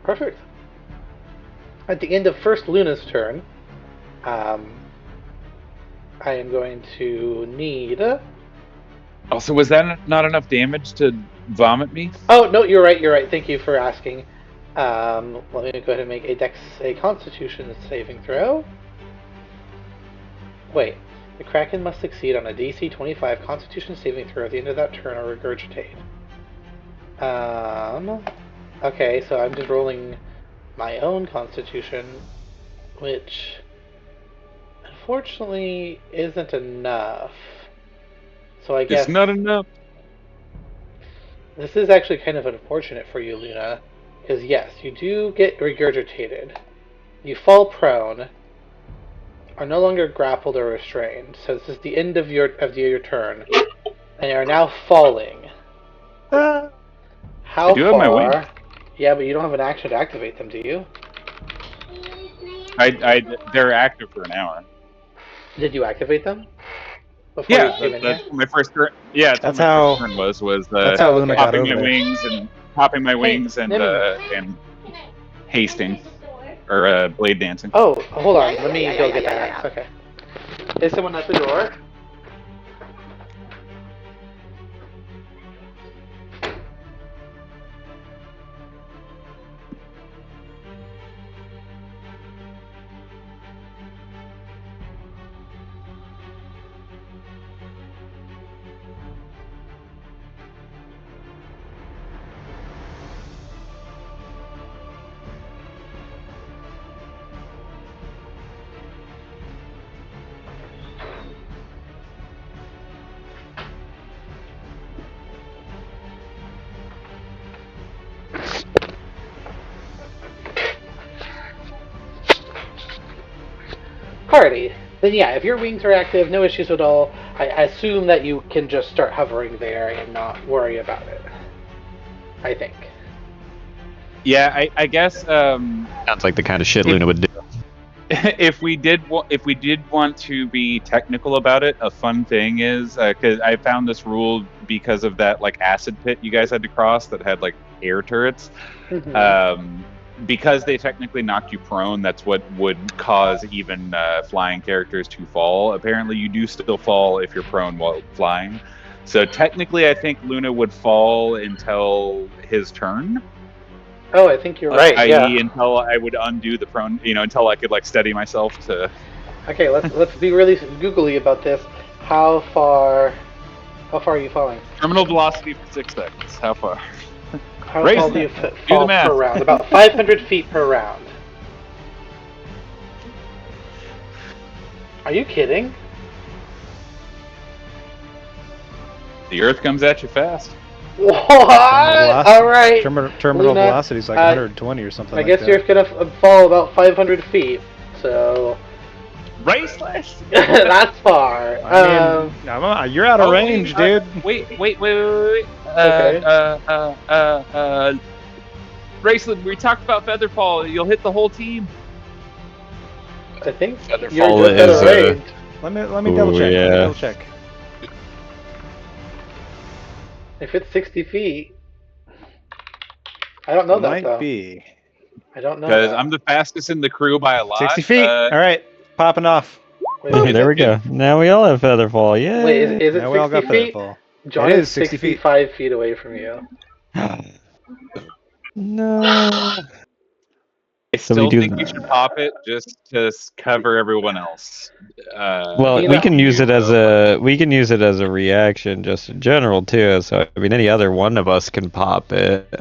Perfect. At the end of first Luna's turn, I am going to need. Also, was that not enough damage to vomit me? Oh no, you're right. You're right. Thank you for asking. Let me go ahead and make a Constitution saving throw. Wait, the Kraken must succeed on a DC 25 Constitution saving throw at the end of that turn or regurgitate. Okay, so I'm just rolling my own Constitution, which unfortunately isn't enough. So I guess It's not enough. this is actually kind of unfortunate for you, Luna, is yes, you do get regurgitated. You fall prone, are no longer grappled or restrained. So this is the end of your turn, and you are now falling. Ah. How I do have my wings. far? Yeah, but you don't have an action to activate them, do you? They're active for an hour. Did you activate them before Yeah, you came in that's here? what my first turn. Yeah, that's what That's my how- first turn was That's how Oh, Luna okay. got popping over my there. wings and popping my wings and hasting or blade dancing. Oh, hold on. Let me go get that axe. Okay. Is someone at the door? Alrighty. Then yeah, if your wings are active, no issues at all. I assume that you can just start hovering there and not worry about it. I think. Yeah, I guess Sounds like the kind of shit Luna would do. if we did want to be technical about it, a fun thing is because I found this rule because of that like acid pit you guys had to cross that had like air turrets. Because they technically knocked you prone, that's what would cause even flying characters to fall. Apparently, you do still fall if you're prone while flying. So technically, I think Luna would fall until his turn. Oh, I think you're right. I.e., Yeah. until I would undo the prone, until I could like steady myself to. Okay. Let's be really googly about this. How far? How far are you falling? Terminal velocity for 6 seconds. How far? How Raise tall it. do you Do the fall math. per round? About 500 feet per round. Are you kidding? The Earth comes at you fast. What? Velocity- All right. Terminal Luna, velocity is like 120 or something I like guess that. you're gonna fall about 500 feet. So Right slash. that's far. I mean, you're out of range, dude. Wait. Okay. Raceland, we talked about Featherfall. You'll hit the whole team. I think Featherfall you're just out of is, range. Let me double check. yeah. Let me double check. If it's 60 feet, I don't know that Might though. be I don't know Because that. I'm the fastest in the crew by a lot. 60 feet. All right, popping off. Wait, There we go. Now we all have Featherfall. Yeah. Wait, is it Now we all 60 got feet? Featherfall. John It is is 60 feet. 65 feet away from you. No. I So we still do think you should pop it just to cover everyone else. Well, You we know- can use it as a reaction just in general too. So I mean, any other one of us can pop it.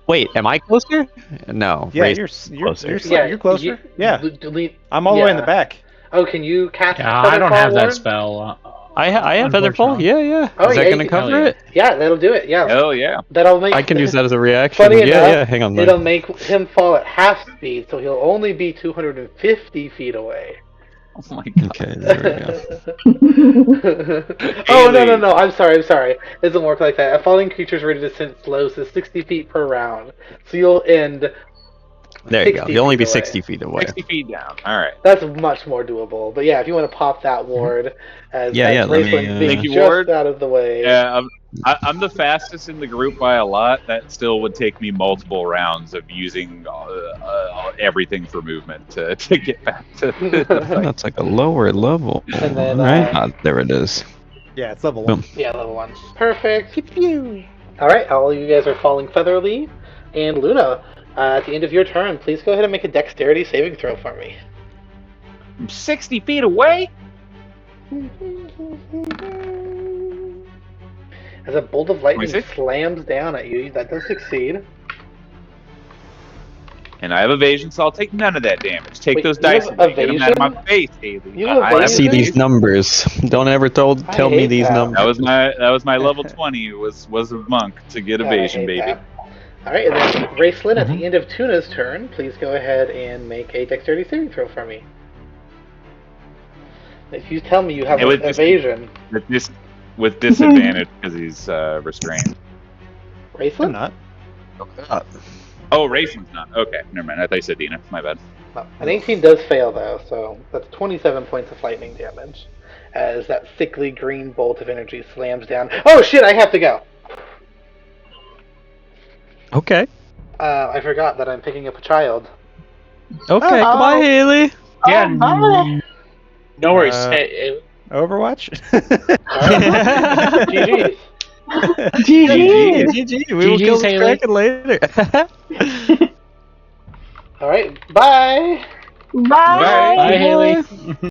Wait, am I closer? No. Yeah, Ray's you're closer. you're closer. Yeah, Delete. I'm all the way in the back. Oh, can you cast Yeah, I don't Featherfall, have that Warren? spell. I have Featherfall. unfortunately. Yeah. Oh, Is yeah, that gonna you cover Hell yeah. it? Yeah, that'll do it. Yeah, Hell yeah. that'll make. I can use that as a reaction. Funny Yeah. enough, Hang on. it'll make him fall at half speed, so he'll only be 250 feet away. Oh my god. Okay. There we go. Oh Haley. no! I'm sorry. It doesn't work like that. A falling creature's rate of descent slows to 60 feet per round, so you'll end. There you go. 60 You'll only feet be away. 60 feet away. 60 feet down. All right. That's much more doable. But yeah, if you want to pop that ward as Yeah, let me, Raceland's being Thank you, just Ward. out of the way. Yeah, I'm the fastest in the group by a lot. That still would take me multiple rounds of using everything for movement to get back to the fight. That's like a lower level. And then, right? There it is. Yeah, it's level 1. Boom. Yeah, level 1. Perfect. Alright, all of you guys are falling featherly. And Luna, at the end of your turn, please go ahead and make a dexterity saving throw for me. I'm 60 feet away? As a bolt of lightning 26? slams down at you, that does succeed. And I have evasion, so I'll take none of that damage. Take Wait, those you dice have away. Get them out of evasion? my face, Haley. You have I I have see these evasion. numbers. Don't ever tell me hate these that. numbers. That was my level 20. Was a monk to get God, I evasion, hate baby. that. All right, and then Raceland, at Mhm. the end of Tuna's turn, please go ahead and make a dexterity saving throw for me. If you tell me you have And with evasion, with disadvantage because he's restrained. I'm Raceland? not. Oh, Raceland's not. Okay, never mind. I thought you said Dina. My bad. No, an 18 does fail though, so that's 27 points of lightning damage as that sickly green bolt of energy slams down. Oh shit! I have to go. Okay. I forgot that I'm picking up a child. Okay. Oh. Goodbye, Haley. Yeah, Oh, bye. no worries. Uh, Hey, Overwatch? All right. GG's. GG. GG. We will kill GG's, this Haley. Kraken later. All right. Bye. Bye. Bye. Bye, Haley. Goodbye.